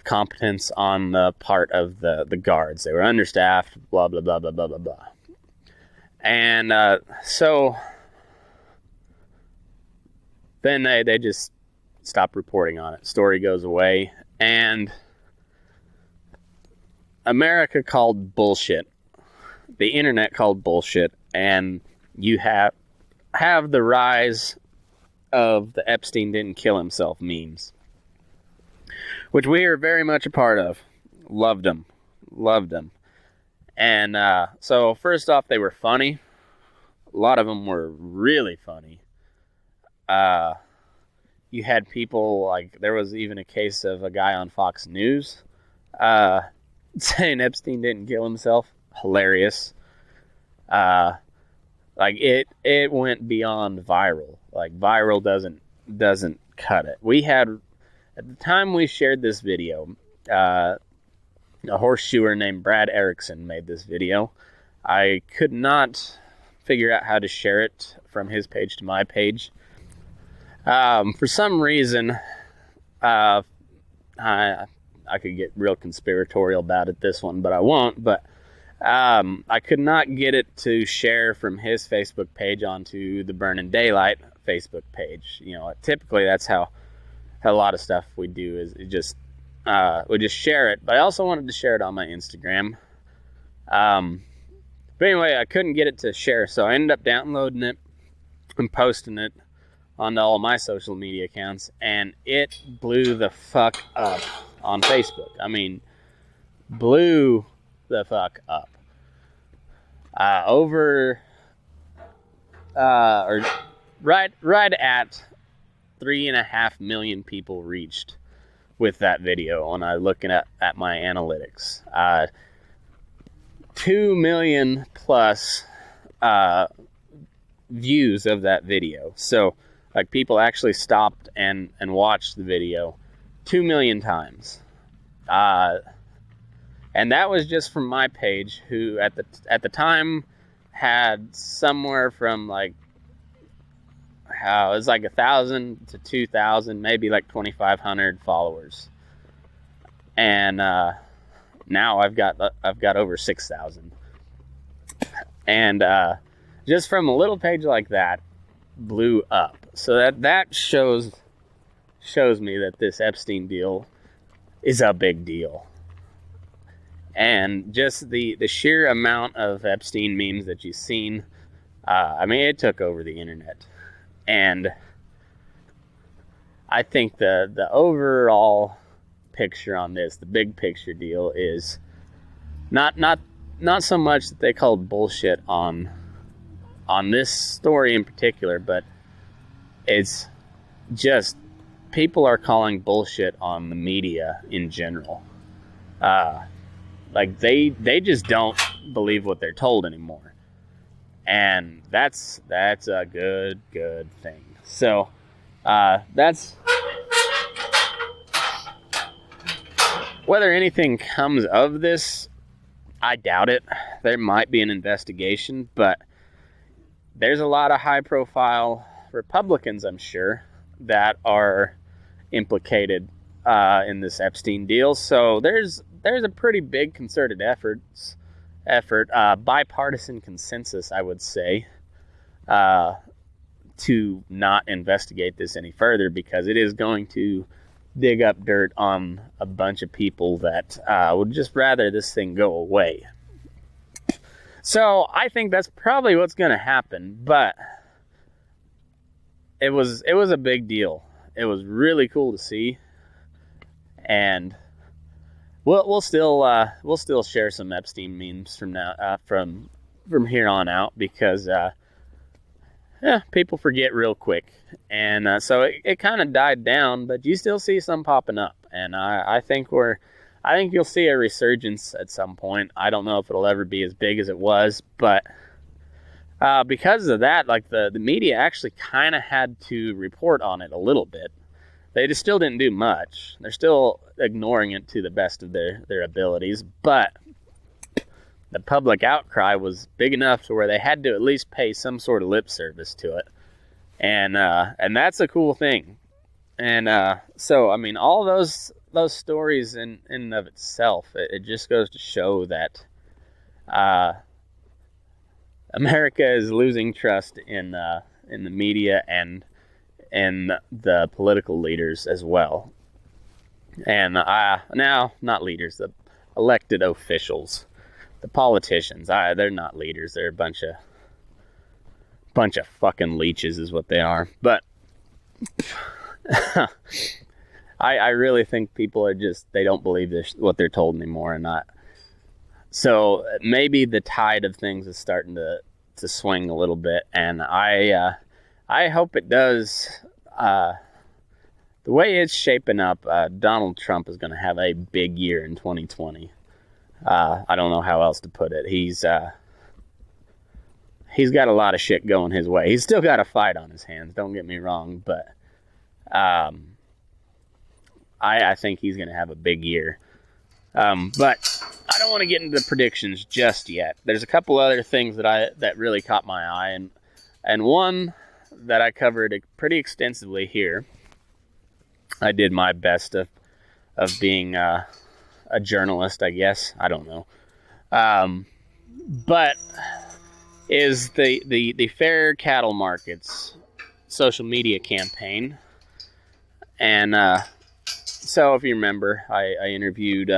S1: competence on the part of the guards. They were understaffed, blah, blah, blah, blah, blah, blah, blah. And so then they just stop reporting on it. Story goes away, and America called bullshit. The internet called bullshit, and you have the rise of the Epstein didn't kill himself memes, which we are very much a part of. Loved them. And so first off, they were funny. A lot of them were really funny. You had people, like, there was even a case of a guy on Fox News saying Epstein didn't kill himself. Hilarious. Like, it went beyond viral. Like, viral doesn't cut it. We had, at the time we shared this video, a horseshoer named Brad Erickson made this video. I could not figure out how to share it from his page to my page. For some reason, I could get real conspiratorial about it this one, but I won't. But I could not get it to share from his Facebook page onto the Burning Daylight Facebook page. You know, typically that's how a lot of stuff we do is we just share it. But I also wanted to share it on my Instagram. But anyway, I couldn't get it to share, so I ended up downloading it and posting it onto all my social media accounts, and it blew the fuck up on Facebook. I mean, blew the fuck up. Right at 3.5 million people reached with that video when I looking at my analytics. 2 million plus views of that video. So, like, people actually stopped and watched the video 2 million times. And that was just from my page, who at the time had somewhere from like, it was like 1,000 to 2,000, maybe like 2,500 followers. And now I've got over 6,000. And just from a little page like that, blew up. So that shows me that this Epstein deal is a big deal. And just the sheer amount of Epstein memes that you've seen, I mean, it took over the internet. And I think the overall picture on this, the big picture deal, is not so much that they called bullshit on this story in particular, but it's just people are calling bullshit on the media in general. Like they just don't believe what they're told anymore, and that's a good thing. So that's whether anything comes of this, I doubt it. There might be an investigation, but there's a lot of high-profile Republicans, I'm sure, that are implicated in this Epstein deal. So there's a pretty big concerted effort, bipartisan consensus, I would say, to not investigate this any further, because it is going to dig up dirt on a bunch of people that would just rather this thing go away. So I think that's probably what's going to happen, but it was a big deal. It was really cool to see, and we'll still share some Epstein memes from here on out, because people forget real quick, and so it kind of died down, but you still see some popping up, and I think you'll see a resurgence at some point. I don't know if it'll ever be as big as it was, but because of that, like the media actually kind of had to report on it a little bit. They just still didn't do much. They're still ignoring it to the best of their abilities, but the public outcry was big enough to where they had to at least pay some sort of lip service to it, and that's a cool thing. And so I mean, all those stories in and of itself, it just goes to show that America is losing trust in the media and the political leaders as well. And now, not leaders, the elected officials, the politicians. They're not leaders. They're a bunch of fucking leeches, is what they are. But I really think people are they don't believe what they're told anymore, and not. So maybe the tide of things is starting to swing a little bit, and I hope it does. The way it's shaping up, Donald Trump is going to have a big year in 2020. I don't know how else to put it. He's got a lot of shit going his way. He's still got a fight on his hands, don't get me wrong, but I think he's going to have a big year. But I don't want to get into predictions just yet. There's a couple other things that really caught my eye, and one that I covered pretty extensively here. I did my best of being a journalist, I guess. I don't know. But is the Fair Cattle Markets social media campaign. And so if you remember, I interviewed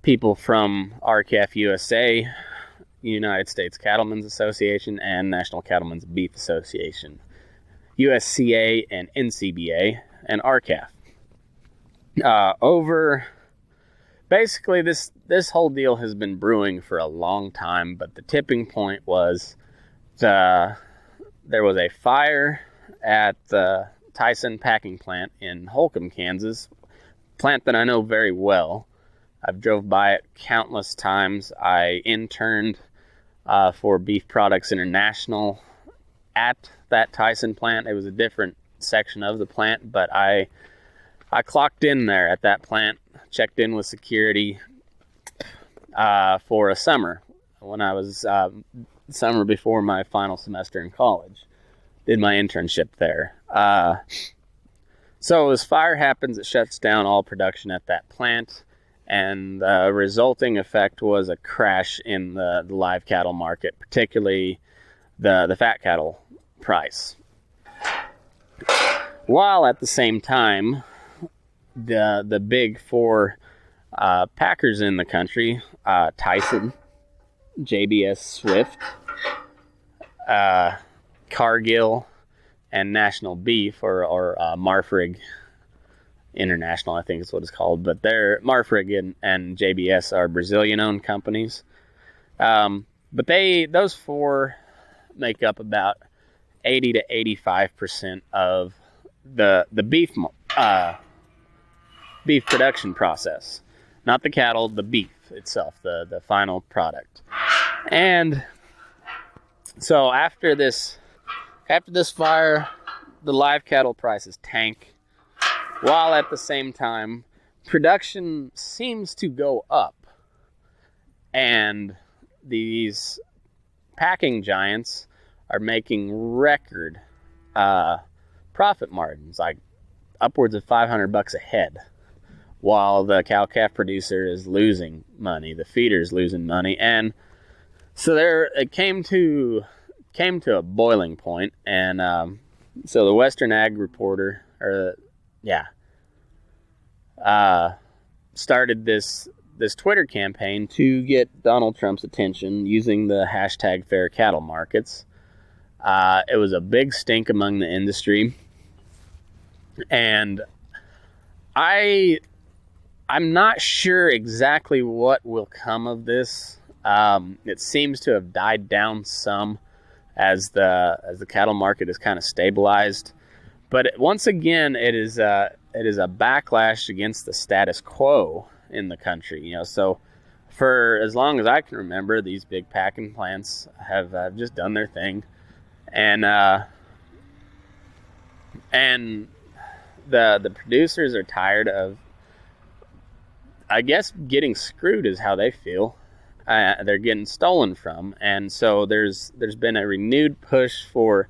S1: people from RCAF USA, United States Cattlemen's Association, and National Cattlemen's Beef Association, USCA and NCBA, and RCAF. Basically, this whole deal has been brewing for a long time, but the tipping point was there was a fire at the Tyson packing plant in Holcomb, Kansas, plant that I know very well. I've drove by it countless times. I interned for Beef Products International at that Tyson plant. It was a different section of the plant, but I clocked in there at that plant, checked in with security for a summer when I was summer before my final semester in college. Did my internship there. So this fire happens, it shuts down all production at that plant, and the resulting effect was a crash in the live cattle market, particularly the fat cattle price. While at the same time, the big four packers in the country, Tyson, JBS Swift, Cargill, and National Beef, or Marfrig International, I think is what it's called. But Marfrig and JBS are Brazilian-owned companies. But those four make up about 80 to 85% of the beef production process. Not the cattle, the beef itself, the final product. And so after this fire, the live cattle prices tank, while at the same time production seems to go up, and these packing giants are making record profit margins, like upwards of $500 a head, while the cow-calf producer is losing money, the feeder is losing money. And so it came to a boiling point, and so the Western Ag Reporter, started this Twitter campaign to get Donald Trump's attention using the hashtag Fair Cattle Markets. It was a big stink among the industry, and I'm not sure exactly what will come of this. It seems to have died down some as the cattle market is kind of stabilized, but once again, it is a backlash against the status quo in the country. So for as long as I can remember, these big packing plants have just done their thing, and the producers are tired of, I guess, getting screwed is how they feel. They're getting stolen from, and so there's been a renewed push for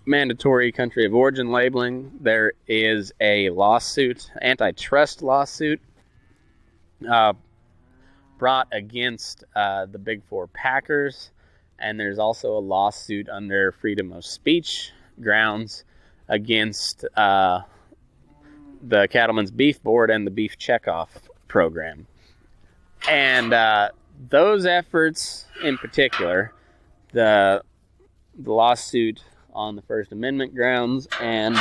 S1: mandatory country of origin labeling. There is a lawsuit, antitrust lawsuit, brought against the big four packers, and there's also a lawsuit under freedom of speech grounds against the Cattlemen's Beef Board and the Beef Checkoff program. And those efforts in particular, the lawsuit on the First Amendment grounds and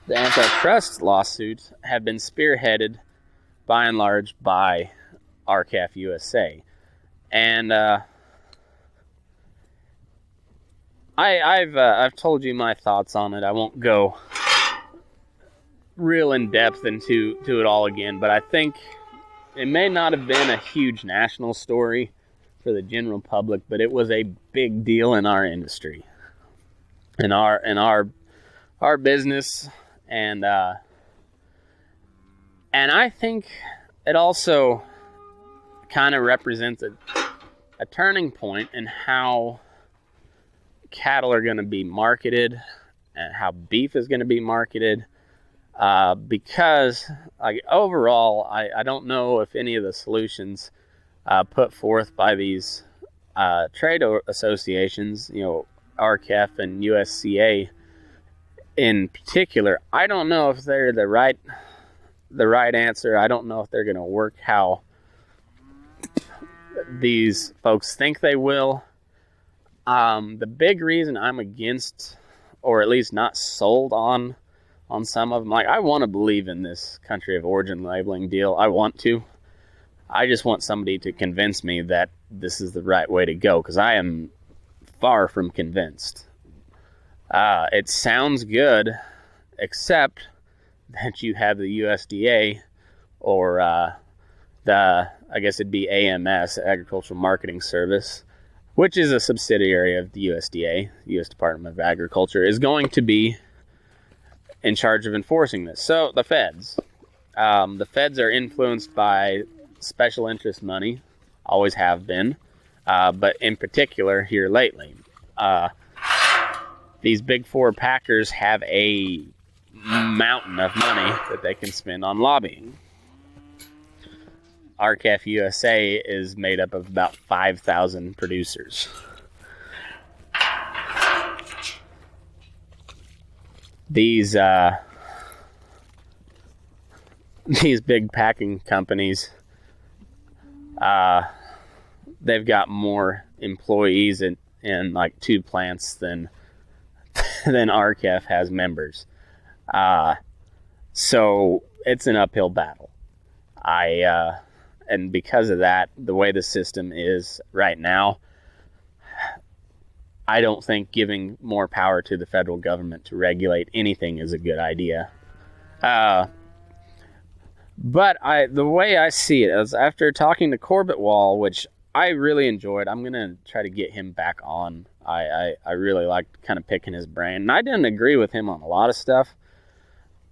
S1: the antitrust lawsuit, have been spearheaded by and large by RCAF USA. And I've told you my thoughts on it. I won't go real in depth into it all again, but I think it may not have been a huge national story for the general public, but it was a big deal in our industry, in our business, and I think it also kind of represents a turning point in how cattle are going to be marketed and how beef is going to be marketed. Because overall, I don't know if any of the solutions put forth by these trade associations, RCAF and USCA in particular, I don't know if they're the right answer. I don't know if they're going to work how these folks think they will. The big reason I'm against, or at least not sold on some of them, I want to believe in this country of origin labeling deal. I want to. I just want somebody to convince me that this is the right way to go, because I am far from convinced. It sounds good, except that you have the USDA, or I guess it'd be AMS, Agricultural Marketing Service, which is a subsidiary of the USDA, U.S. Department of Agriculture, is going to be in charge of enforcing this. So the feds are influenced by special interest money, always have been, but in particular here lately. These big four packers have a mountain of money that they can spend on lobbying. RCAF USA is made up of about 5,000 producers. These big packing companies, they've got more employees in like 2 plants than RCAF has members. So it's an uphill battle. And because of that, the way the system is right now, I don't think giving more power to the federal government to regulate anything is a good idea. But the way I see it is, after talking to Corbett Wall, which I really enjoyed, I'm going to try to get him back on. I really liked kind of picking his brain. And I didn't agree with him on a lot of stuff,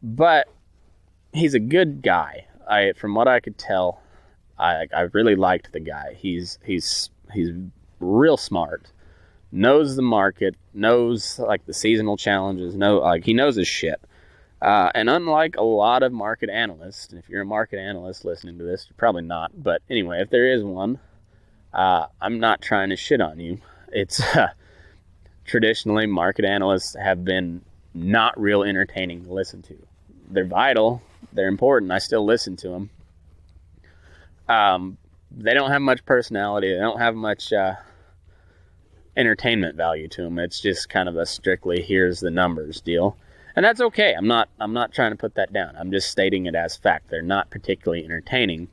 S1: but he's a good guy. From what I could tell, I really liked the guy. He's real smart, knows the market, knows like the seasonal challenges, he knows his shit. And unlike a lot of market analysts, and if you're a market analyst listening to this, you're probably not. But anyway, if there is one, I'm not trying to shit on you. It's traditionally market analysts have been not real entertaining to listen to. They're vital. They're important. I still listen to them. They don't have much personality. They don't have much entertainment value to them. It's just kind of a strictly here's the numbers deal. And that's okay. I'm not trying to put that down. I'm just stating it as fact. They're not particularly entertaining.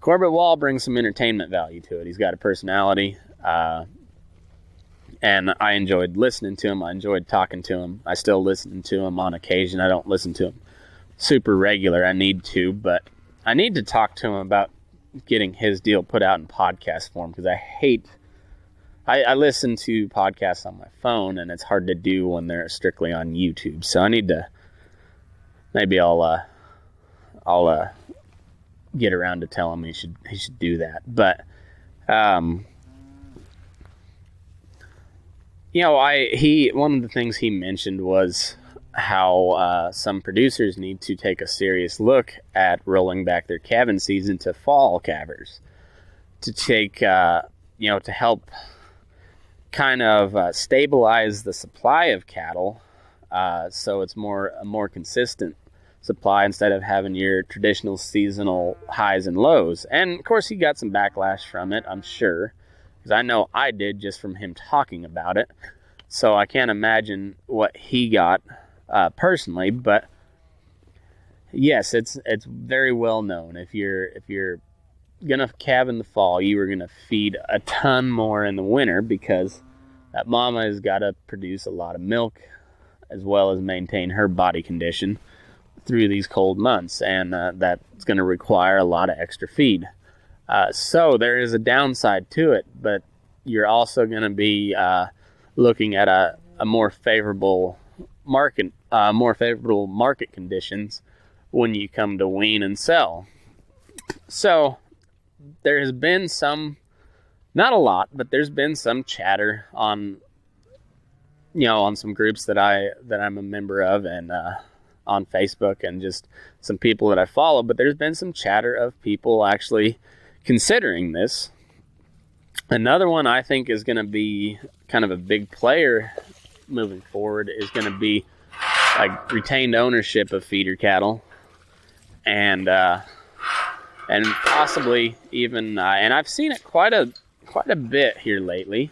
S1: Corbett Wall brings some entertainment value to it. He's got a personality. And I enjoyed listening to him. I enjoyed talking to him. I still listen to him on occasion. I don't listen to him super regular. I need to, but I need to talk to him about getting his deal put out in podcast form, because I listen to podcasts on my phone, and it's hard to do when they're strictly on YouTube. So I need to, maybe I'll get around to tell him he should do that. But one of the things he mentioned was how some producers need to take a serious look at rolling back their calving season to fall calvers, to take to help kind of stabilize the supply of cattle, so it's a more consistent supply instead of having your traditional seasonal highs and lows. And of course he got some backlash from it, I'm sure, because I know I did just from him talking about it. So I can't imagine what he got personally, but yes, it's very well known. If you're gonna calve in the fall, you are gonna feed a ton more in the winter, because that mama has got to produce a lot of milk as well as maintain her body condition through these cold months, and that's going to require a lot of extra feed. So there is a downside to it, but you're also going to be looking at a more favorable market conditions when you come to wean and sell. So there has been some, not a lot, but there's been some chatter on some groups that I'm a member of, and on Facebook, and just some people that I follow. But there's been some chatter of people actually considering this. Another one I think is going to be kind of a big player moving forward is going to be like retained ownership of feeder cattle, and possibly even and I've seen it quite a bit here lately.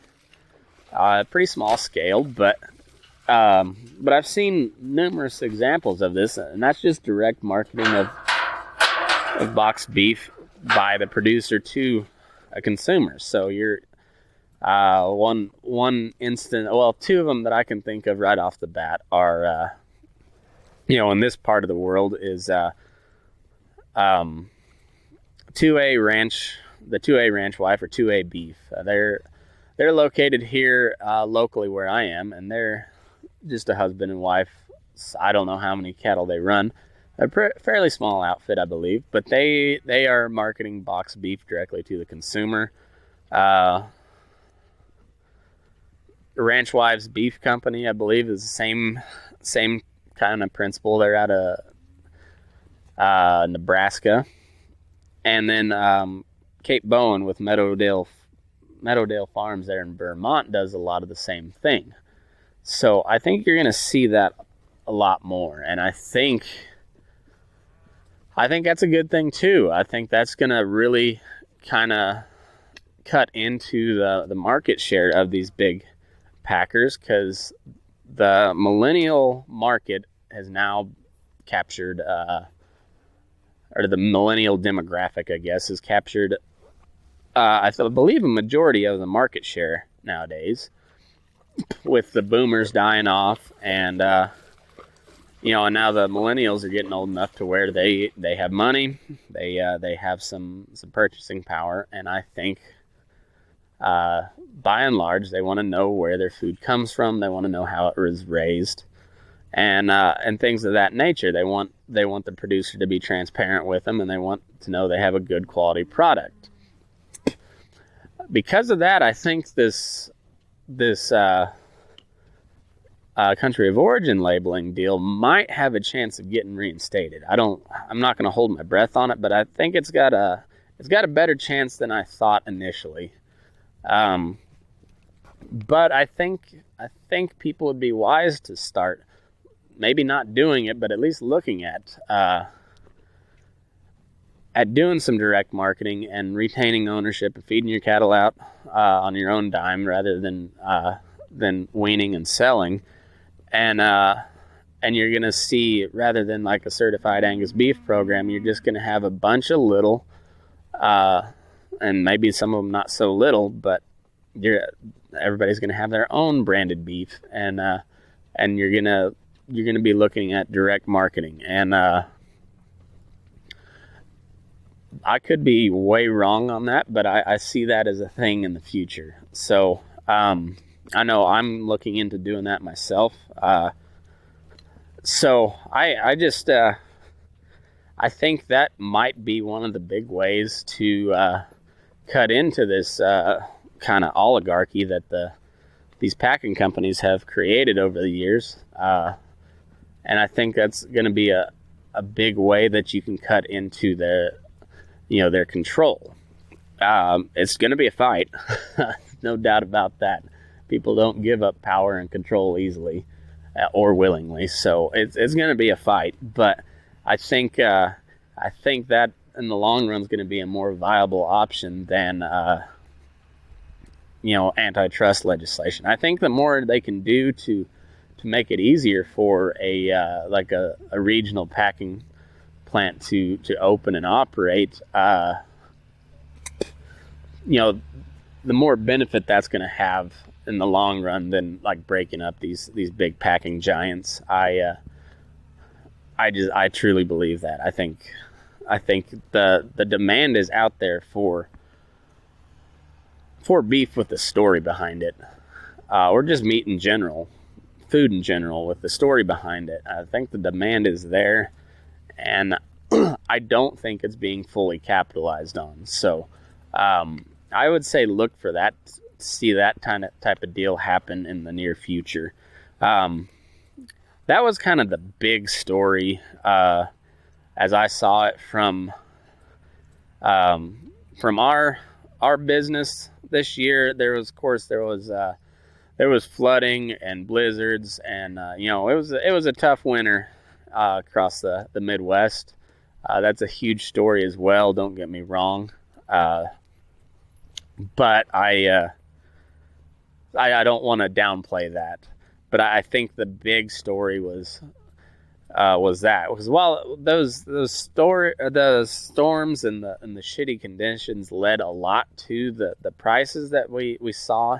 S1: Pretty small scale, but I've seen numerous examples of this, and that's just direct marketing of boxed beef by the producer to a consumer. So you're one instant, well, two of them that I can think of right off the bat are in this part of the world is 2A Ranch, the 2A Ranch Wife, or 2A Beef. They're located here locally where I am, and they're just a husband and wife. I don't know how many cattle they run. A fairly small outfit, I believe, but they are marketing boxed beef directly to the consumer. Ranch Wives Beef Company, I believe, is the same kind of principal. They're out of Nebraska. And then Kate Bowen with Meadowdale Farms there in Vermont does a lot of the same thing. So I think you're going to see that a lot more. And I think that's a good thing too. I think that's going to really kind of cut into the market share of these big packers, because the millennial market has now captured, or the millennial demographic, I guess, has captured, I believe, a majority of the market share nowadays, with the boomers dying off, and and now the millennials are getting old enough to where they have money, they have some purchasing power, and I think by and large they want to know where their food comes from. They want to know how it was raised, and things of that nature. They want the producer to be transparent with them, and they want to know they have a good quality product. Because of that, I think this country of origin labeling deal might have a chance of getting reinstated. I'm not going to hold my breath on it, but I think it's got a better chance than I thought initially. But I think people would be wise to start, maybe not doing it, but at least looking at doing some direct marketing and retaining ownership and feeding your cattle out on your own dime, rather than weaning and selling. And you're going to see, rather than like a certified Angus beef program, you're just going to have a bunch of little, and maybe some of them not so little, but everybody's going to have their own branded beef, and you're going to be looking at direct marketing. And I could be way wrong on that, but I see that as a thing in the future. So I know I'm looking into doing that myself. So I just I think that might be one of the big ways to cut into this kind of oligarchy that these packing companies have created over the years. And I think that's going to be a big way that you can cut into their control. It's going to be a fight, no doubt about that. People don't give up power and control easily or willingly, so it's going to be a fight. But I think that in the long run is going to be a more viable option than antitrust legislation. I think the more they can do to make it easier for a regional packing plant to open and operate, the more benefit that's going to have in the long run than like breaking up these big packing giants. I truly believe that. I think the demand is out there for beef with the story behind it, or just meat in general, food in general with the story behind it. I think the demand is there, and I don't think it's being fully capitalized on. So I would say look for that, see that type of deal happen in the near future. That was kind of the big story as I saw it from our business this year. There was flooding and blizzards, and it was a tough winter across the Midwest. That's a huge story as well, don't get me wrong. But I don't want to downplay that. But I think the big story was that, because while those storms and the shitty conditions led a lot to the prices that we saw,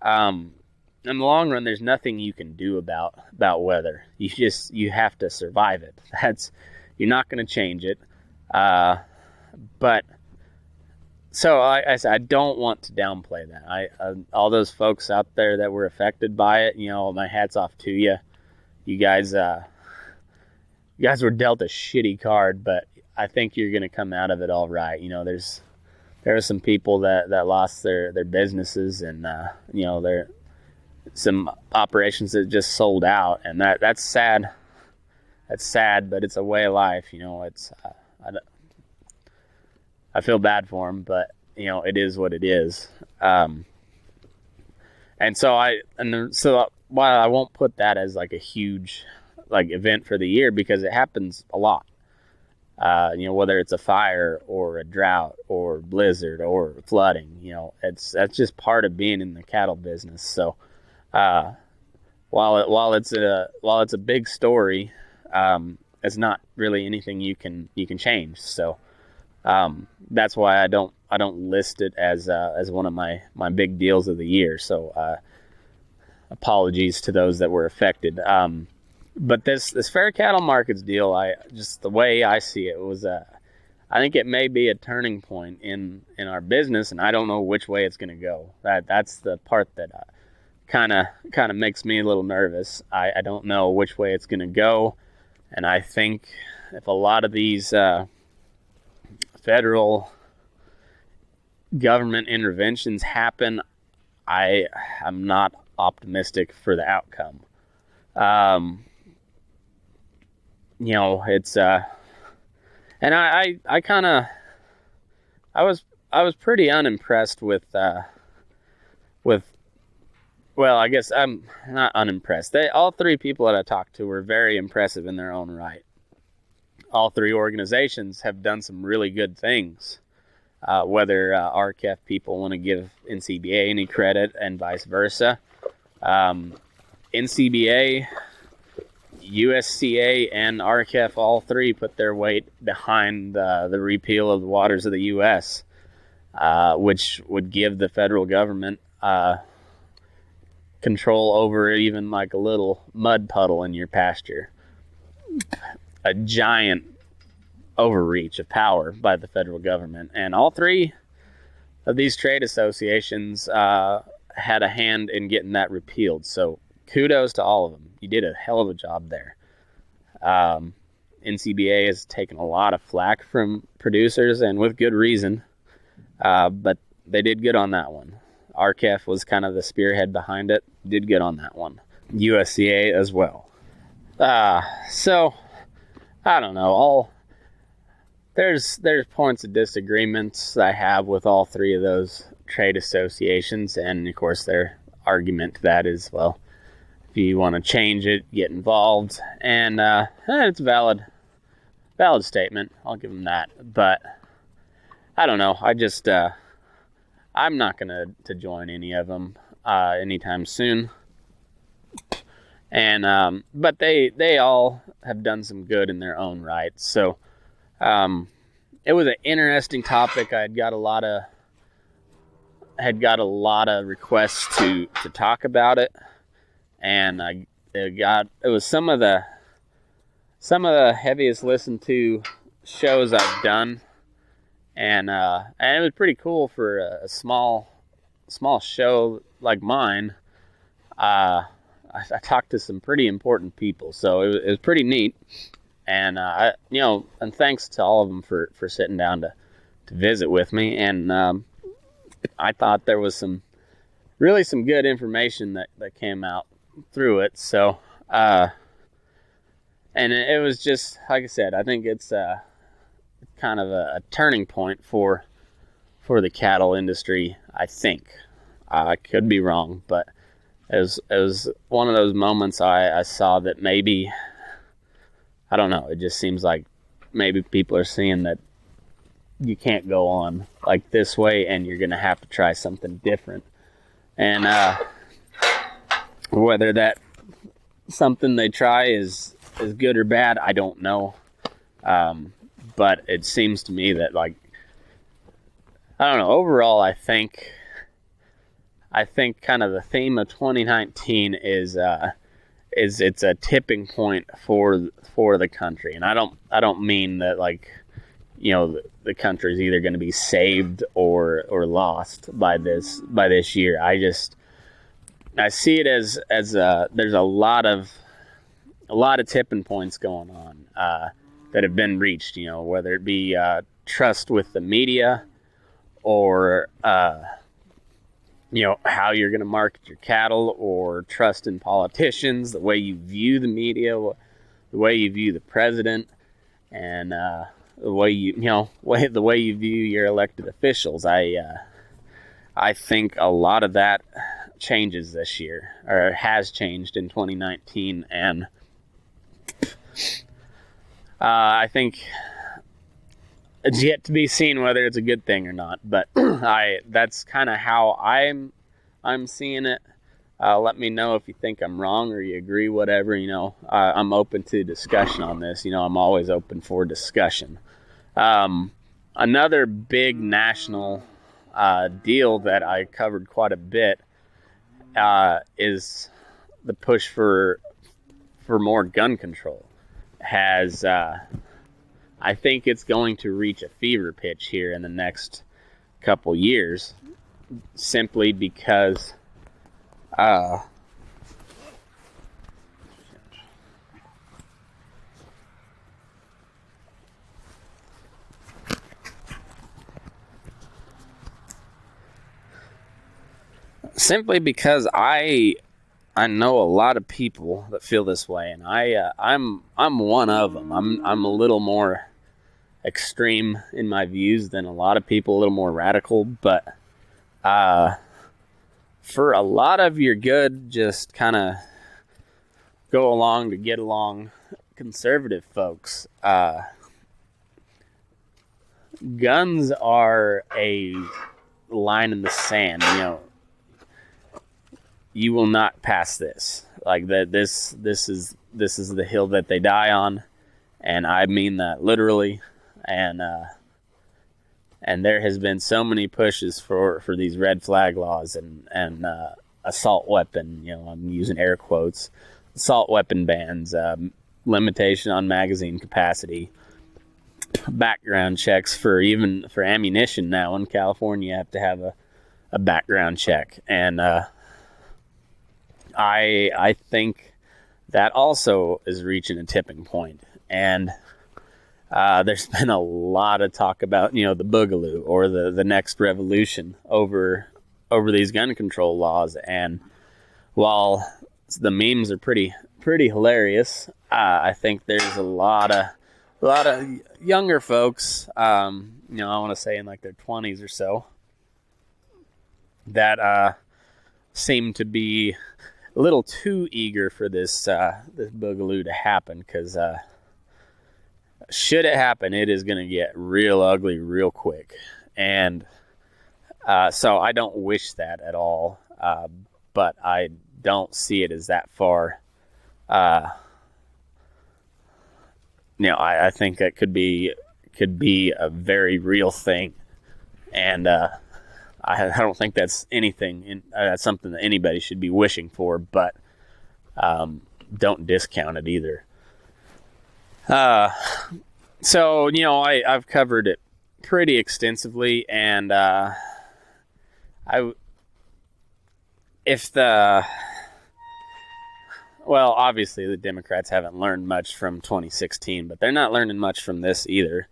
S1: in the long run, there's nothing you can do about weather. You have to survive it. You're not going to change it. But so I said, I don't want to downplay that. All those folks out there that were affected by it, my hat's off to you. You guys were dealt a shitty card, but I think you're going to come out of it all right. There are some people that lost their businesses, and there some operations that just sold out, and that's sad. It's sad, but it's a way of life. It's I feel bad for them, but it is what it is. And so while I won't put that as like a huge like event for the year, because it happens a lot. Whether it's a fire or a drought or blizzard or flooding, that's just part of being in the cattle business. So, while it's a big story, it's not really anything you can change. So, that's why I don't list it as one of my big deals of the year. So, apologies to those that were affected. But this fair cattle markets deal, the way I see it was, I think it may be a turning point in our business, and I don't know which way it's going to go. That's the part that kind of makes me a little nervous. I don't know which way it's going to go, and I think if a lot of these federal government interventions happen, I'm not optimistic for the outcome. It's and I was pretty unimpressed with well, I guess I'm not unimpressed. All three people that I talked to were very impressive in their own right. All three organizations have done some really good things. Whether RCAF people want to give NCBA any credit and vice versa. NCBA, USCA, and RCAF, all three put their weight behind the repeal of the waters of the U.S., which would give the federal government control over even like a little mud puddle in your pasture. A giant overreach of power by the federal government. And all three of these trade associations had a hand in getting that repealed. So kudos to all of them. You did a hell of a job there. NCBA has taken a lot of flack from producers, and with good reason, but they did good on that one. RCAF was kind of the spearhead behind it. Did good on that one. USCA as well. So I don't know. There's points of disagreements I have with all three of those trade associations, and of course their argument to that is, well, if you want to change it, get involved, and it's a valid statement. I'll give them that, but I don't know. I'm not gonna join any of them anytime soon. And but they all have done some good in their own right. So it was an interesting topic. I had got a lot of requests to talk about it, and it was some of the heaviest listened to shows I've done, and it was pretty cool for a small show like mine. I talked to some pretty important people, so it was pretty neat. And and thanks to all of them for sitting down to visit with me. And I thought there was some good information that came out through it. So and it was just, like I said, I think it's kind of a turning point for the cattle industry. I think I could be wrong, but it was one of those moments I saw that maybe, I don't know, it just seems like maybe people are seeing that you can't go on like this way, and you're going to have to try something different. And whether that something they try is good or bad, I don't know. But it seems to me that, like, I don't know, overall I think kind of the theme of 2019 is it's a tipping point for the country. And I don't mean that, like, the country's either going to be saved or lost by this year. I see it as there's a lot of tipping points going on that have been reached, whether it be trust with the media, or how you're going to market your cattle, or trust in politicians, the way you view the media, the the way you view the president, and the way you view your elected officials. I think a lot of that changes this year, or has changed in 2019, and I think it's yet to be seen whether it's a good thing or not. But that's kind of how I'm seeing it. Let me know if you think I'm wrong or you agree, whatever. I'm open to discussion on this. I'm always open for discussion. Another big national deal that I covered quite a bit is the push for more gun control. I think it's going to reach a fever pitch here in the next couple years, simply because I know a lot of people that feel this way, and I'm one of them. I'm a little more extreme in my views than a lot of people, a little more radical, but for a lot of your good, just kind of go along to get along conservative folks, guns are a line in the sand. You will not pass this. Like that. This is the hill that they die on, and I mean that literally. And there has been so many pushes for these red flag laws and assault weapon. I'm using air quotes. Assault weapon bans, limitation on magazine capacity, background checks for ammunition. Now in California, you have to have a background check, and I think that also is reaching a tipping point. And there's been a lot of talk about, the boogaloo or the next revolution over these gun control laws. And while the memes are pretty hilarious, I think there's a lot of younger folks, I want to say in like their 20s or so, that seem to be a little too eager for this boogaloo to happen, because should it happen, it is going to get real ugly real quick. And so I don't wish that at all, but I don't see it as that far. I think that could be a very real thing, and I don't think that's anything. That's something that anybody should be wishing for, but don't discount it either. So I've covered it pretty extensively, and obviously the Democrats haven't learned much from 2016, but they're not learning much from this either.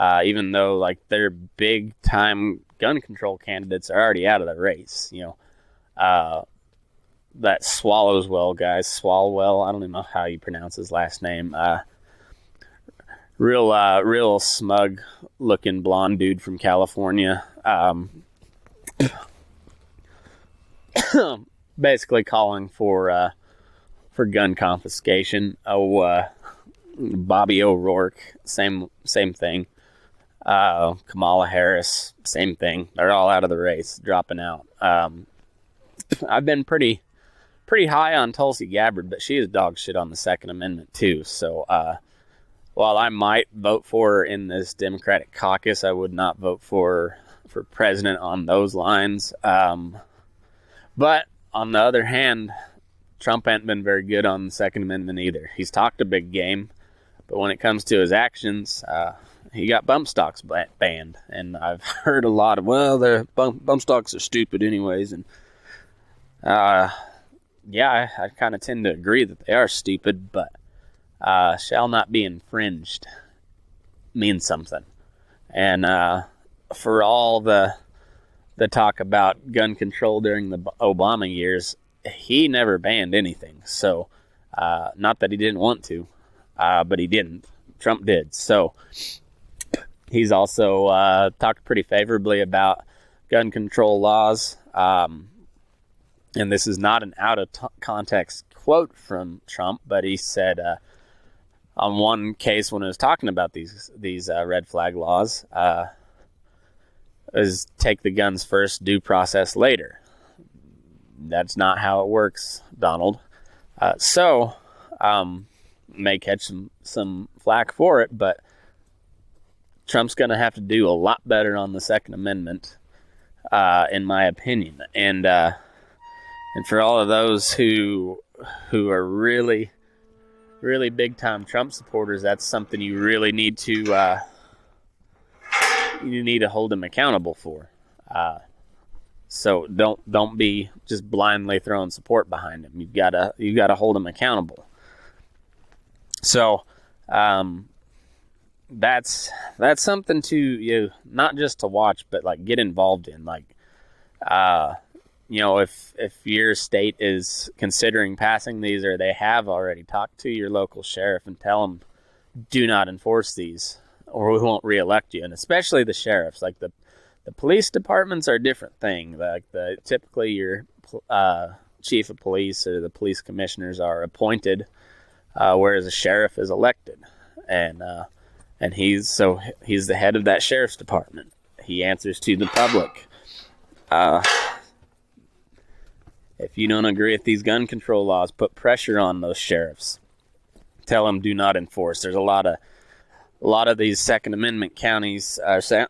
S1: Even though their big time gun control candidates are already out of the race. That Swallowswell guy, Swalwell, I don't even know how you pronounce his last name. Real smug looking blonde dude from California. Basically calling for gun confiscation. Bobby O'Rourke, same thing. Kamala Harris, same thing. They're all out of the race, dropping out. I've been pretty high on Tulsi Gabbard, but she is dog shit on the Second Amendment too. So while I might vote for her in this Democratic caucus, I would not vote for president on those lines. But on the other hand, Trump ain't been very good on the Second Amendment either. He's talked a big game, but when it comes to his actions, he got bump stocks banned. And I've heard a lot of, the bump stocks are stupid anyways. And I kind of tend to agree that they are stupid, but shall not be infringed means something. And for all the talk about gun control during the Obama years, he never banned anything. So not that he didn't want to. but he didn't. Trump did. So he's also talked pretty favorably about gun control laws. And this is not an out-of-context quote from Trump, but he said on one case when he was talking about these red flag laws, is take the guns first, due process later. That's not how it works, Donald. So may catch some flack for it, but Trump's going to have to do a lot better on the Second Amendment, in my opinion. And for all of those who are really, really big time Trump supporters, that's something you really need to hold him accountable for. So don't be just blindly throwing support behind him. You've got to hold him accountable. So that's something to not just to watch, but like get involved in. Like if your state is considering passing these, or they have already, talked to your local sheriff and tell them, do not enforce these, or we won't reelect you. And especially the sheriffs. Like the police departments are a different thing. Like typically your chief of police or the police commissioners are appointed, whereas a sheriff is elected, and he's the head of that sheriff's department. He answers to the public. If you don't agree with these gun control laws, put pressure on those sheriffs. Tell them do not enforce. There's a lot of these Second Amendment counties,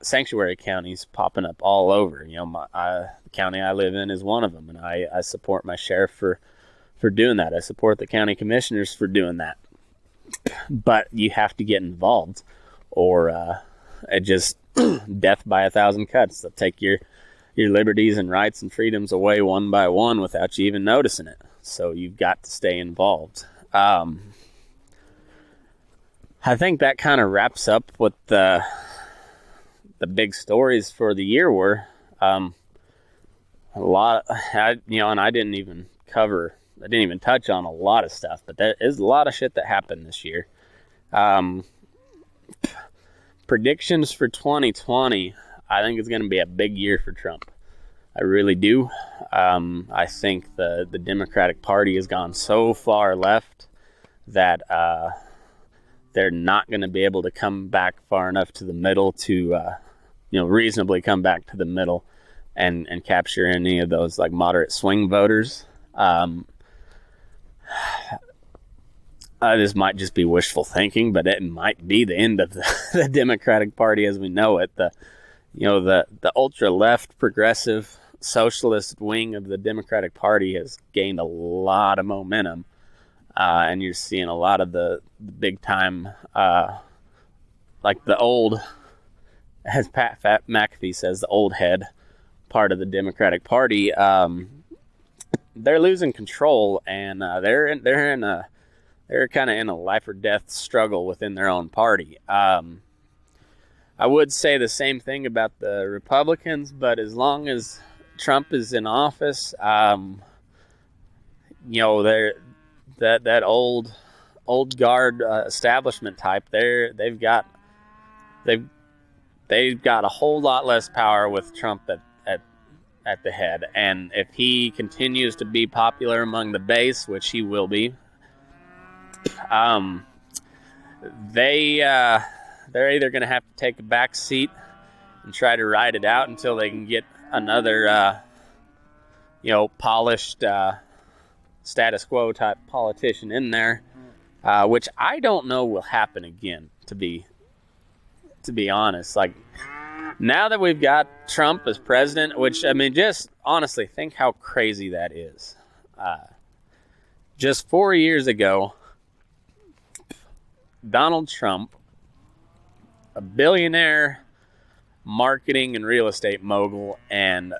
S1: sanctuary counties, popping up all over. The county I live in is one of them, and I support my sheriff for doing that. I support the county commissioners for doing that. But you have to get involved, or it just death by 1,000 cuts. They'll take your liberties and rights and freedoms away one by one without you even noticing it. So you've got to stay involved. I think that kind of wraps up what the big stories for the year were. And I didn't even touch on a lot of stuff, but there is a lot of shit that happened this year. Predictions for 2020, I think it's going to be a big year for Trump. I really do. I think the Democratic Party has gone so far left that they're not going to be able to come back far enough to the middle to, reasonably come back to the middle and capture any of those like moderate swing voters. This might just be wishful thinking, but it might be the end of the Democratic Party as we know it. The ultra left progressive socialist wing of the Democratic Party has gained a lot of momentum. And you're seeing a lot of the big time, like the old, as Pat McAfee says, the old head part of the Democratic Party. They're losing control, and they're kind of in a life or death struggle within their own party. I would say the same thing about the Republicans, but as long as Trump is in office, they're that old guard establishment type. They've got a whole lot less power with Trump at the head, and if he continues to be popular among the base, which he will be, they're either going to have to take a back seat and try to ride it out until they can get another polished status quo type politician in there, which I don't know will happen again, to be honest. Like, now that we've got Trump as president, which, I mean, just honestly think how crazy that is. Just 4 years ago, Donald Trump, a billionaire marketing and real estate mogul and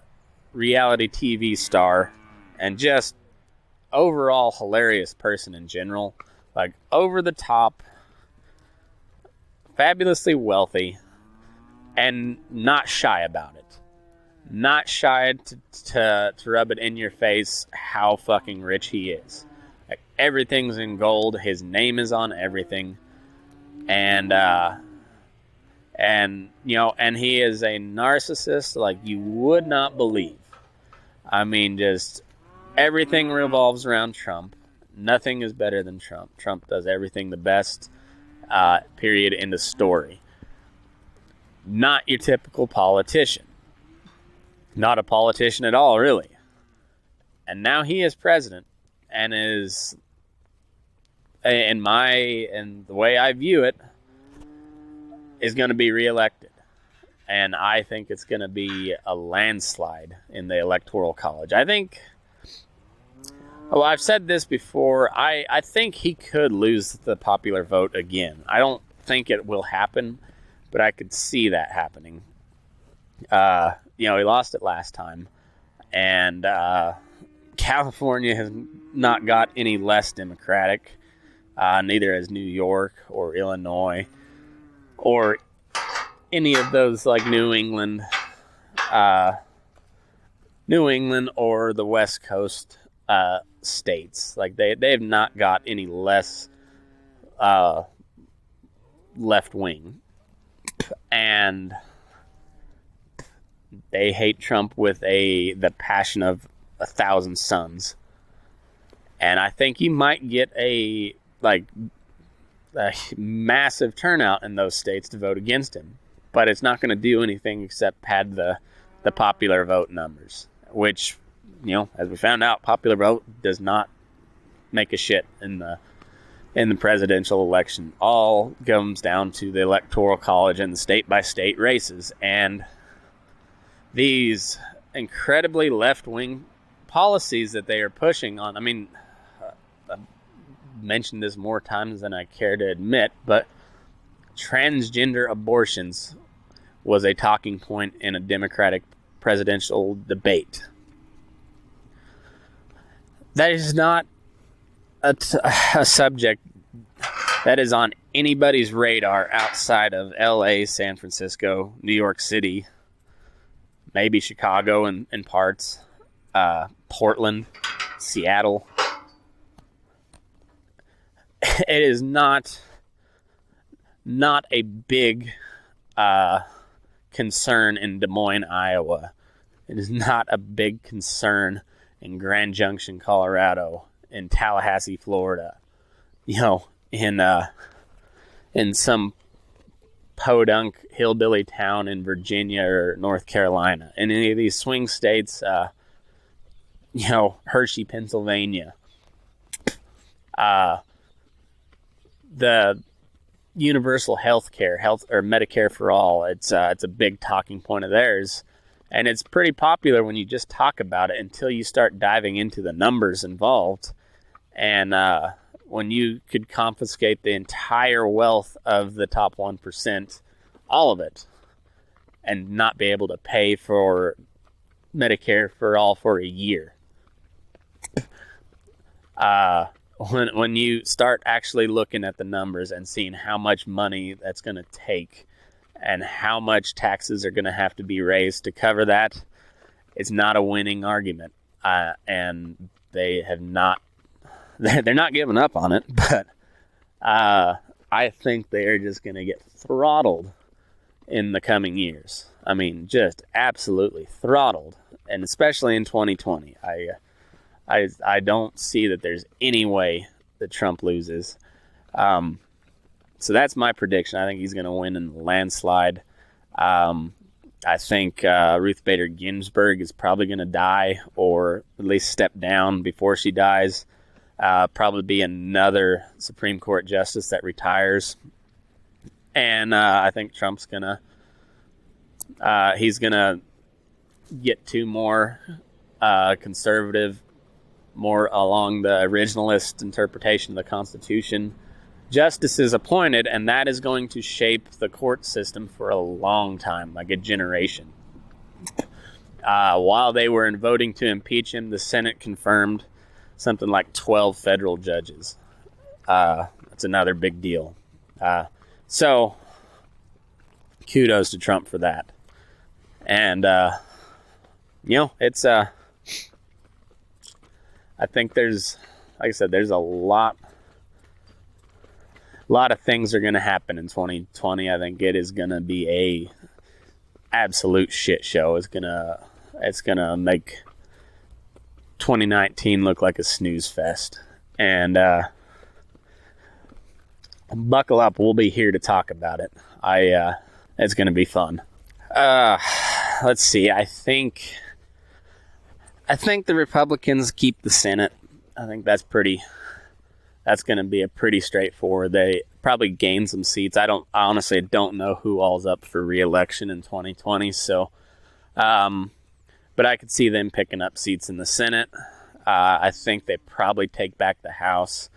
S1: reality TV star, and just overall hilarious person in general, like over the top, fabulously wealthy, and not shy about it. Not shy to rub it in your face how fucking rich he is. Like, everything's in gold. His name is on everything. And he is a narcissist like you would not believe. I mean, just everything revolves around Trump. Nothing is better than Trump. Trump does everything the best, period, in the story. Not your typical politician. Not a politician at all, really. And now he is president and is, in the way I view it, is going to be reelected. And I think it's going to be a landslide in the Electoral College. I think, well, I've said this before, I think he could lose the popular vote again. I don't think it will happen, but I could see that happening. He lost it last time. And California has not got any less Democratic. Neither has New York or Illinois or any of those like New England or the West Coast states. Like they've not got any less left wing, and they hate Trump with the passion of 1,000 suns. And I think you might get a massive turnout in those states to vote against him. But it's not going to do anything except pad the popular vote numbers, which, as we found out, popular vote does not make a shit in the presidential election. All comes down to the Electoral College and the state-by-state races. And these incredibly left-wing policies that they are pushing on, I've mentioned this more times than I care to admit, but transgender abortions was a talking point in a Democratic presidential debate. That is not a subject that is on anybody's radar outside of LA, San Francisco, New York City, maybe Chicago in parts, Portland, Seattle. It is not a big concern in Des Moines, Iowa. It is not a big concern in Grand Junction, Colorado, in Tallahassee, Florida, in some podunk hillbilly town in Virginia or North Carolina, in any of these swing states, Hershey, Pennsylvania. The universal health or Medicare for all, it's a big talking point of theirs. And it's pretty popular when you just talk about it until you start diving into the numbers involved. And when you could confiscate the entire wealth of the top 1%, all of it, and not be able to pay for Medicare for all for a year. When you start actually looking at the numbers and seeing how much money that's going to take and how much taxes are going to have to be raised to cover that, it's not a winning argument. And they have not, they're not giving up on it, but I think they're just going to get throttled in the coming years. Just absolutely throttled. And especially in 2020, I don't see that there's any way that Trump loses. So that's my prediction. I think he's going to win in the landslide. I think Ruth Bader Ginsburg is probably going to die, or at least step down before she dies. Probably be another Supreme Court justice that retires. And I think Trump's going to he's going to get two more conservative, more along the originalist interpretation of the Constitution justices appointed, and that is going to shape the court system for a long time, like a generation. While they were voting to impeach him, the Senate confirmed something like 12 federal judges. That's another big deal. So, kudos to Trump for that. And, it's... I think there's like I said, there's a lot of things are going to happen in 2020. I think it is going to be a absolute shit show. It's gonna make 2019 look like a snooze fest. And buckle up, we'll be here to talk about it. It's gonna be fun. Let's see. I think the Republicans keep the Senate. I think that's going to be a pretty straightforward. They probably gain some seats. I honestly don't know who all's up for re-election in 2020. So, but I could see them picking up seats in the Senate. I think they probably take back the House.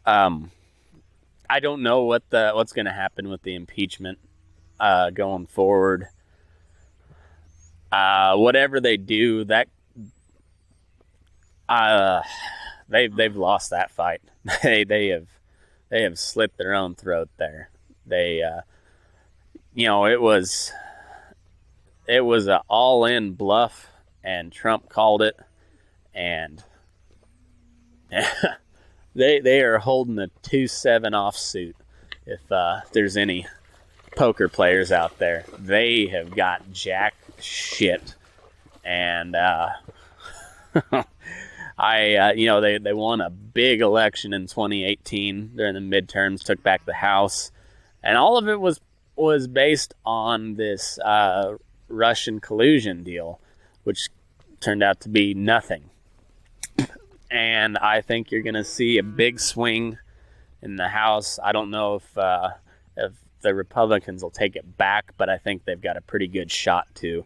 S1: I don't know what's going to happen with the impeachment going forward. Whatever they do, they've lost that fight. They have slit their own throat there. It was an all-in bluff, and Trump called it, and they are holding a 2-7 offsuit. If there's any poker players out there, they have got jack shit, and they won a big election in 2018 during the midterms, took back the House, and all of it was based on this Russian collusion deal, which turned out to be nothing. And I think you're going to see a big swing in the House. I don't know if the Republicans will take it back, but I think they've got a pretty good shot to.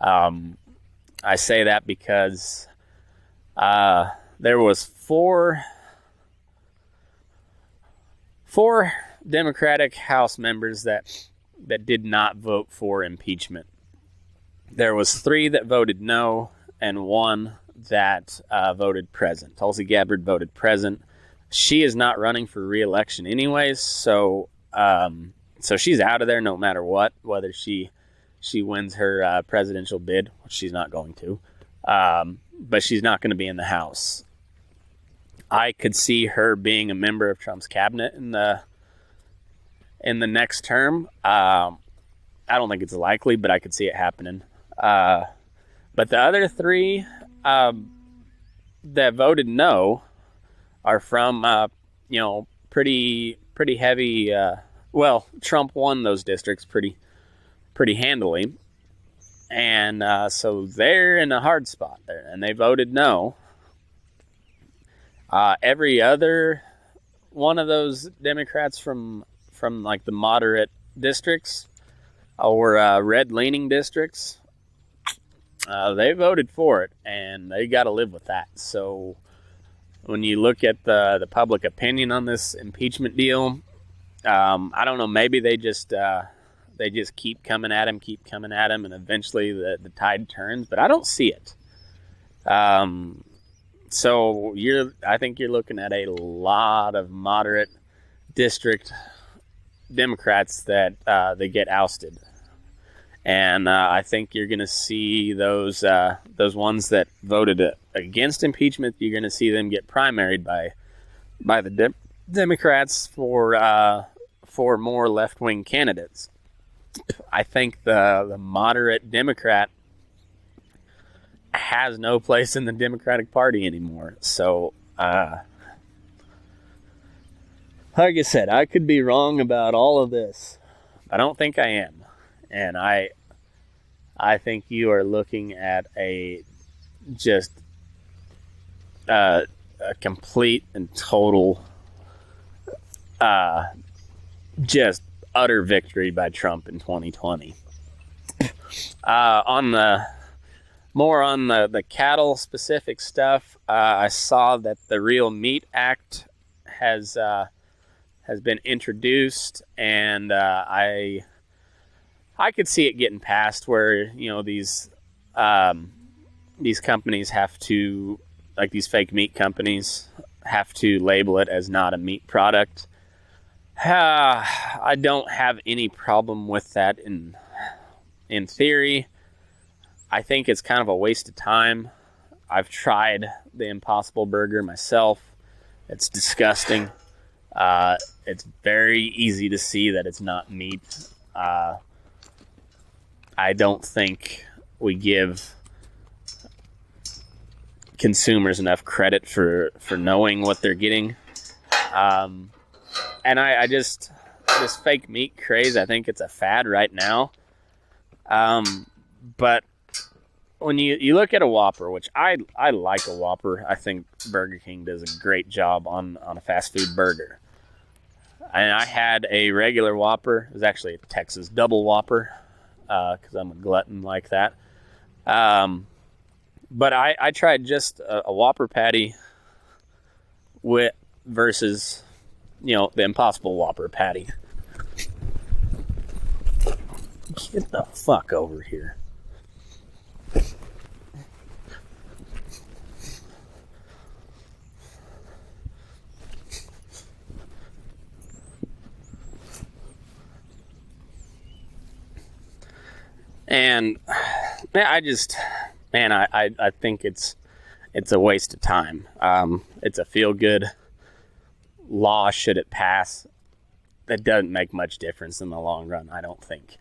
S1: I say that because there was four Democratic House members that did not vote for impeachment. There was 3 that voted no and 1 that voted present. Tulsi Gabbard voted present. She is not running for re-election anyways, so she's out of there no matter what, whether she wins her presidential bid, which she's not going to. But she's not going to be in the House. I could see her being a member of Trump's cabinet in the next term. I don't think it's likely, but I could see it happening. But the other 3 that voted no are from pretty heavy. Trump won those districts pretty handily. And so they're in a hard spot there, and they voted no. Every other one of those Democrats from like the moderate districts or red-leaning districts, they voted for it, and they got to live with that. So when you look at the public opinion on this impeachment deal, I don't know, maybe they just keep coming at him, and eventually the tide turns, but I don't see it. So I think you're looking at a lot of moderate district Democrats that they get ousted, and I think you're going to see those ones that voted against impeachment. You're going to see them get primaried by the Democrats for more left-wing candidates. I think the moderate Democrat has no place in the Democratic Party anymore. So, like I said, I could be wrong about all of this. I don't think I am. And I think you are looking at a complete and total just utter victory by Trump in 2020. On the cattle specific stuff, I saw that the Real Meat Act has been introduced, and I could see it getting passed where these companies have to, like these fake meat companies, have to label it as not a meat product. I don't have any problem with that in theory. I think it's kind of a waste of time. I've tried the Impossible Burger myself. It's disgusting. It's very easy to see that it's not meat. I don't think we give consumers enough credit for knowing what they're getting. And I just, this fake meat craze, I think it's a fad right now. But when you look at a Whopper, which I like a Whopper, I think Burger King does a great job on a fast food burger. And I had a regular Whopper. It was actually a Texas double Whopper, because I'm a glutton like that. But I tried just a Whopper patty versus, the Impossible Whopper patty. Get the fuck over here. And I think it's a waste of time. It's a feel-good law should it pass. That doesn't make much difference in the long run, I don't think.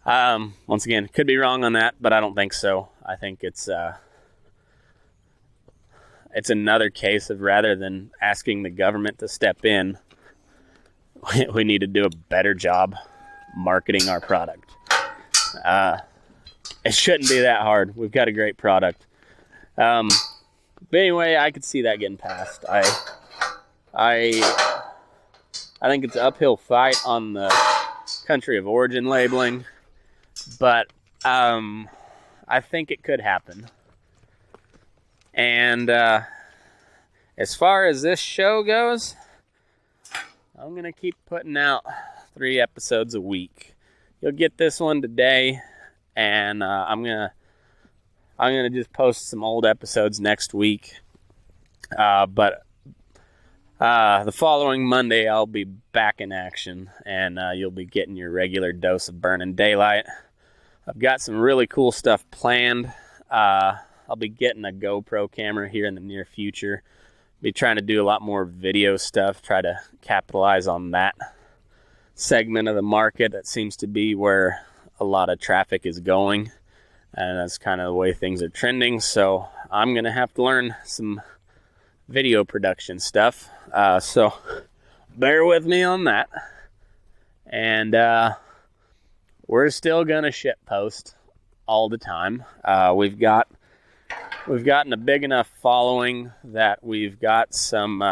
S1: Once again, could be wrong on that, but I don't think so. I think it's another case of, rather than asking the government to step in, we need to do a better job marketing our product. It shouldn't be that hard. We've got a great product. But anyway, I could see that getting passed. I think it's an uphill fight on the country of origin labeling, but I think it could happen. And as far as this show goes, I'm going to keep putting out 3 episodes a week. You'll get this one today, and I'm gonna just post some old episodes next week. But the following Monday, I'll be back in action, and you'll be getting your regular dose of Burning Daylight. I've got some really cool stuff planned. I'll be getting a GoPro camera here in the near future. Be trying to do a lot more video stuff, try to capitalize on that segment of the market. That seems to be where a lot of traffic is going, and that's kind of the way things are trending. So I'm gonna have to learn some video production stuff, so bear with me on that. And we're still gonna shit post all the time. We've gotten a big enough following that we've got some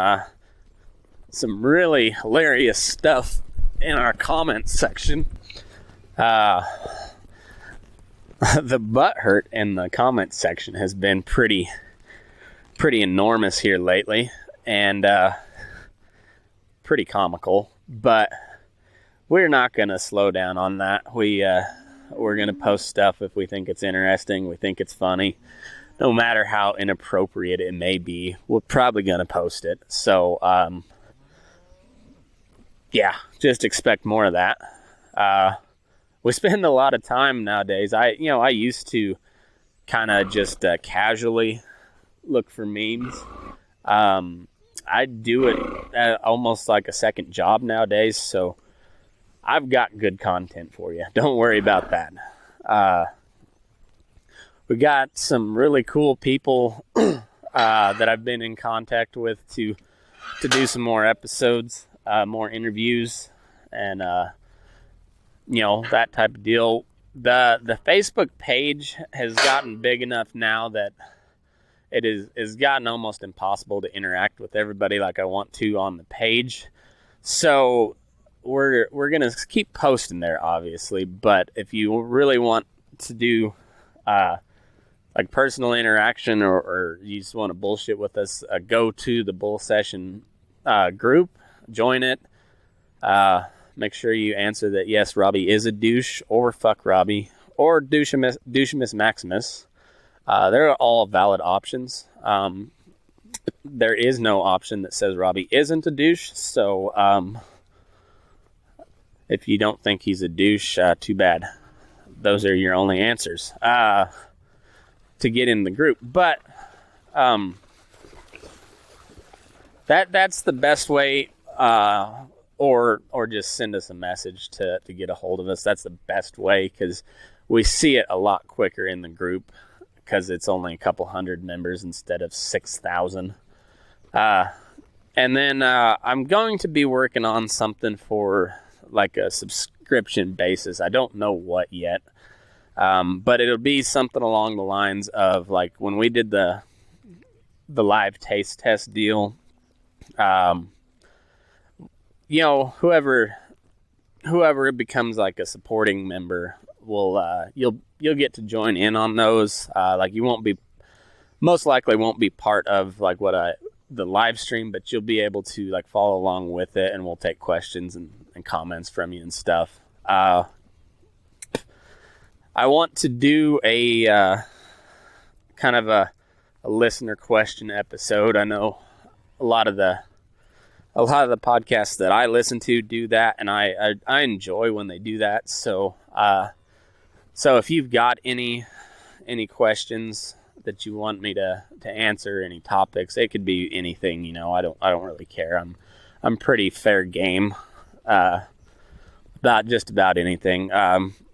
S1: really hilarious stuff in our comments section. The butt hurt in the comments section has been pretty enormous here lately, and pretty comical, but we're not going to slow down on that. We're going to post stuff if we think it's interesting, we think it's funny. No matter how inappropriate it may be, we're probably going to post it. So, yeah, just expect more of that. We spend a lot of time nowadays. I used to kind of just casually look for memes. I do it almost like a second job nowadays, so I've got good content for you. Don't worry about that. We got some really cool people that I've been in contact with to do some more episodes, more interviews, and that type of deal. The Facebook page has gotten big enough now that it is gotten almost impossible to interact with everybody like I want to on the page. So we're gonna keep posting there, obviously. But if you really want to do like personal interaction, or you just want to bullshit with us, go to the Bull Session group, join it. Make sure you answer that yes, Robbie is a douche, or fuck Robbie, or douchimus Maximus. They're all valid options. There is no option that says Robbie isn't a douche, so if you don't think he's a douche, too bad. Those are your only answers to get in the group. But that's the best way, or just send us a message to get a hold of us. That's the best way, because we see it a lot quicker in the group, because it's only a couple hundred members instead of 6,000. And then I'm going to be working on something for like a subscription basis. I don't know what yet, but it'll be something along the lines of like when we did the live taste test deal. Whoever becomes like a supporting member will you'll get to join in on those. Like you most likely won't be part of like the live stream, but you'll be able to like follow along with it, and we'll take questions and comments from you and stuff. I want to do a kind of a listener question episode. I know a lot of the podcasts that I listen to do that, and I enjoy when they do that. So if you've got any questions that you want me to answer, any topics, it could be anything, I don't really care. I'm pretty fair game about just about anything.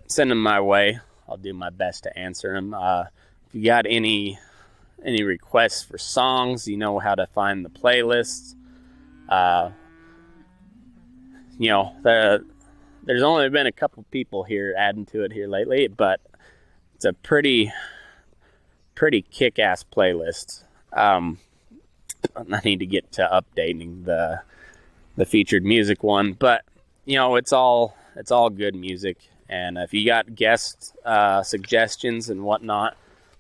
S1: Send them my way. I'll do my best to answer them. If you got any requests for songs, you know how to find the playlists. There's only been a couple people here adding to it here lately, but it's a pretty kick-ass playlist. I need to get to updating the featured music one, but it's all good music. And if you got guest suggestions and whatnot,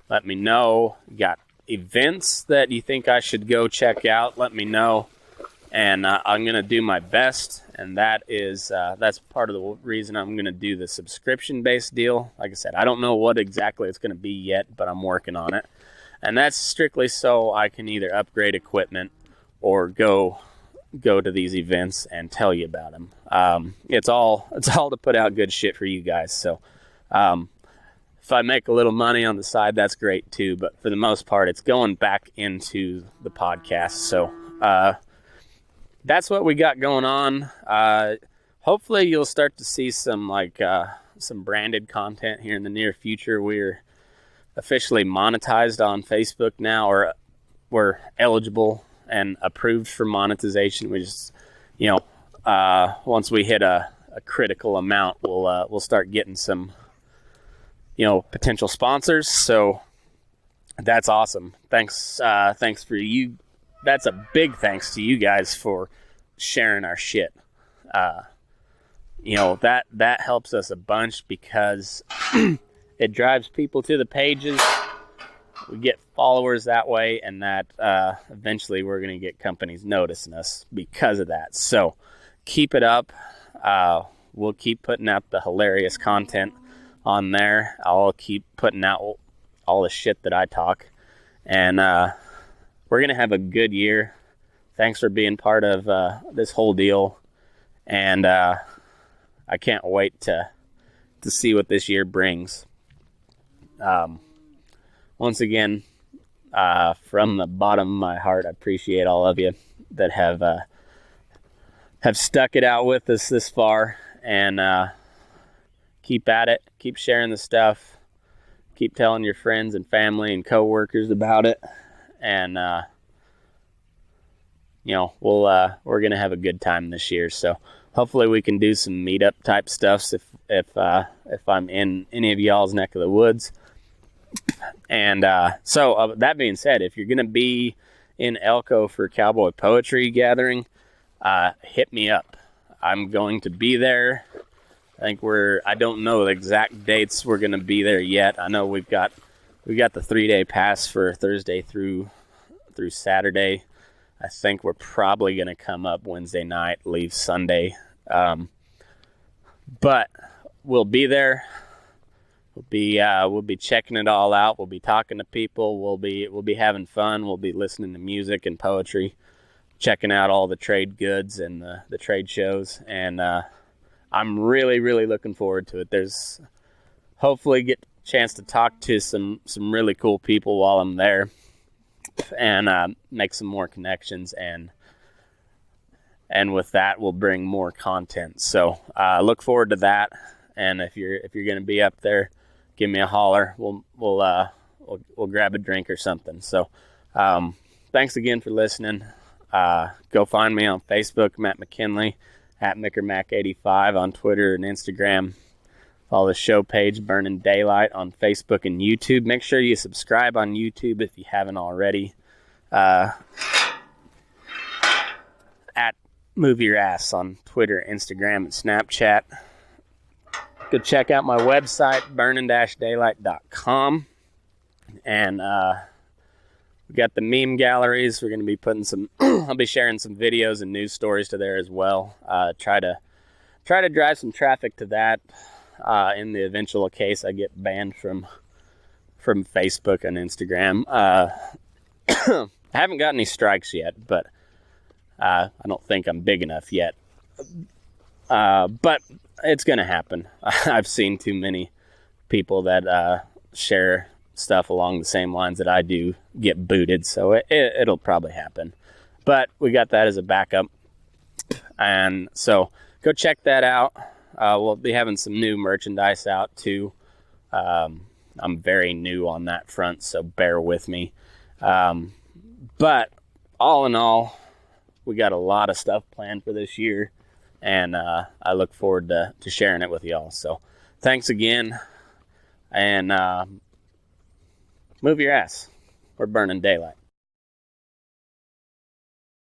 S1: let me know. You got events that you think I should go check out, let me know. And I'm going to do my best, and that's part of the reason I'm going to do the subscription-based deal. Like I said, I don't know what exactly it's going to be yet, but I'm working on it. And that's strictly so I can either upgrade equipment or go to these events and tell you about them. It's all to put out good shit for you guys. So if I make a little money on the side, that's great too. But for the most part, it's going back into the podcast. So that's what we got going on. Hopefully you'll start to see some branded content here in the near future. We're officially monetized on Facebook now, or we're eligible and approved for monetization. We just, once we hit a critical amount, we'll start getting some, potential sponsors. So that's awesome. Thanks for you. That's a big thanks to you guys for sharing our shit. That helps us a bunch, because it drives people to the pages. We get followers that way, and that eventually we're going to get companies noticing us because of that. So keep it up. We'll keep putting out the hilarious content on there. I'll keep putting out all the shit that I talk. And we're going to have a good year. Thanks for being part of this whole deal. And I can't wait to see what this year brings. Once again, from the bottom of my heart, I appreciate all of you that have stuck it out with us this far. And keep at it. Keep sharing the stuff. Keep telling your friends and family and coworkers about it. And we're gonna have a good time this year. So hopefully we can do some meetup type stuffs if I'm in any of y'all's neck of the woods. And so that being said, if you're gonna be in Elko for Cowboy Poetry Gathering, hit me up. I'm going to be there. I don't know the exact dates we're gonna be there yet. I know we got the 3-day pass for Thursday through Saturday. I think we're probably going to come up Wednesday night, leave Sunday. But we'll be there. We'll be checking it all out. We'll be talking to people. We'll be having fun. We'll be listening to music and poetry, checking out all the trade goods and the trade shows. And I'm really, really looking forward to it. There's hopefully get a chance to talk to some really cool people while I'm there, and make some more connections, and and with that, we'll bring more content. So look forward to that. And if you're going to be up there, give me a holler. We'll grab a drink or something. So thanks again for listening. Go find me on Facebook, Matt McKinley, at MickerMac85 on Twitter and Instagram. Follow the show page, Burning Daylight, on Facebook and YouTube. Make sure you subscribe on YouTube if you haven't already. At Move Your Ass on Twitter, Instagram, and Snapchat. Go check out my website, burning-daylight.com. And we got the meme galleries. We're going to be putting some, I'll be sharing some videos and news stories to there as well. Try to drive some traffic to that in the eventual case I get banned from Facebook and Instagram. I haven't got any strikes yet, but I don't think I'm big enough yet. But it's going to happen. I've seen too many people that share stuff along the same lines that I do get booted, so it'll probably happen. But we got that as a backup. And so go check that out. We'll be having some new merchandise out too. I'm very new on that front, so bear with me. But all in all, we got a lot of stuff planned for this year, and I look forward to sharing it with y'all. So thanks again, and move your ass. We're burning daylight.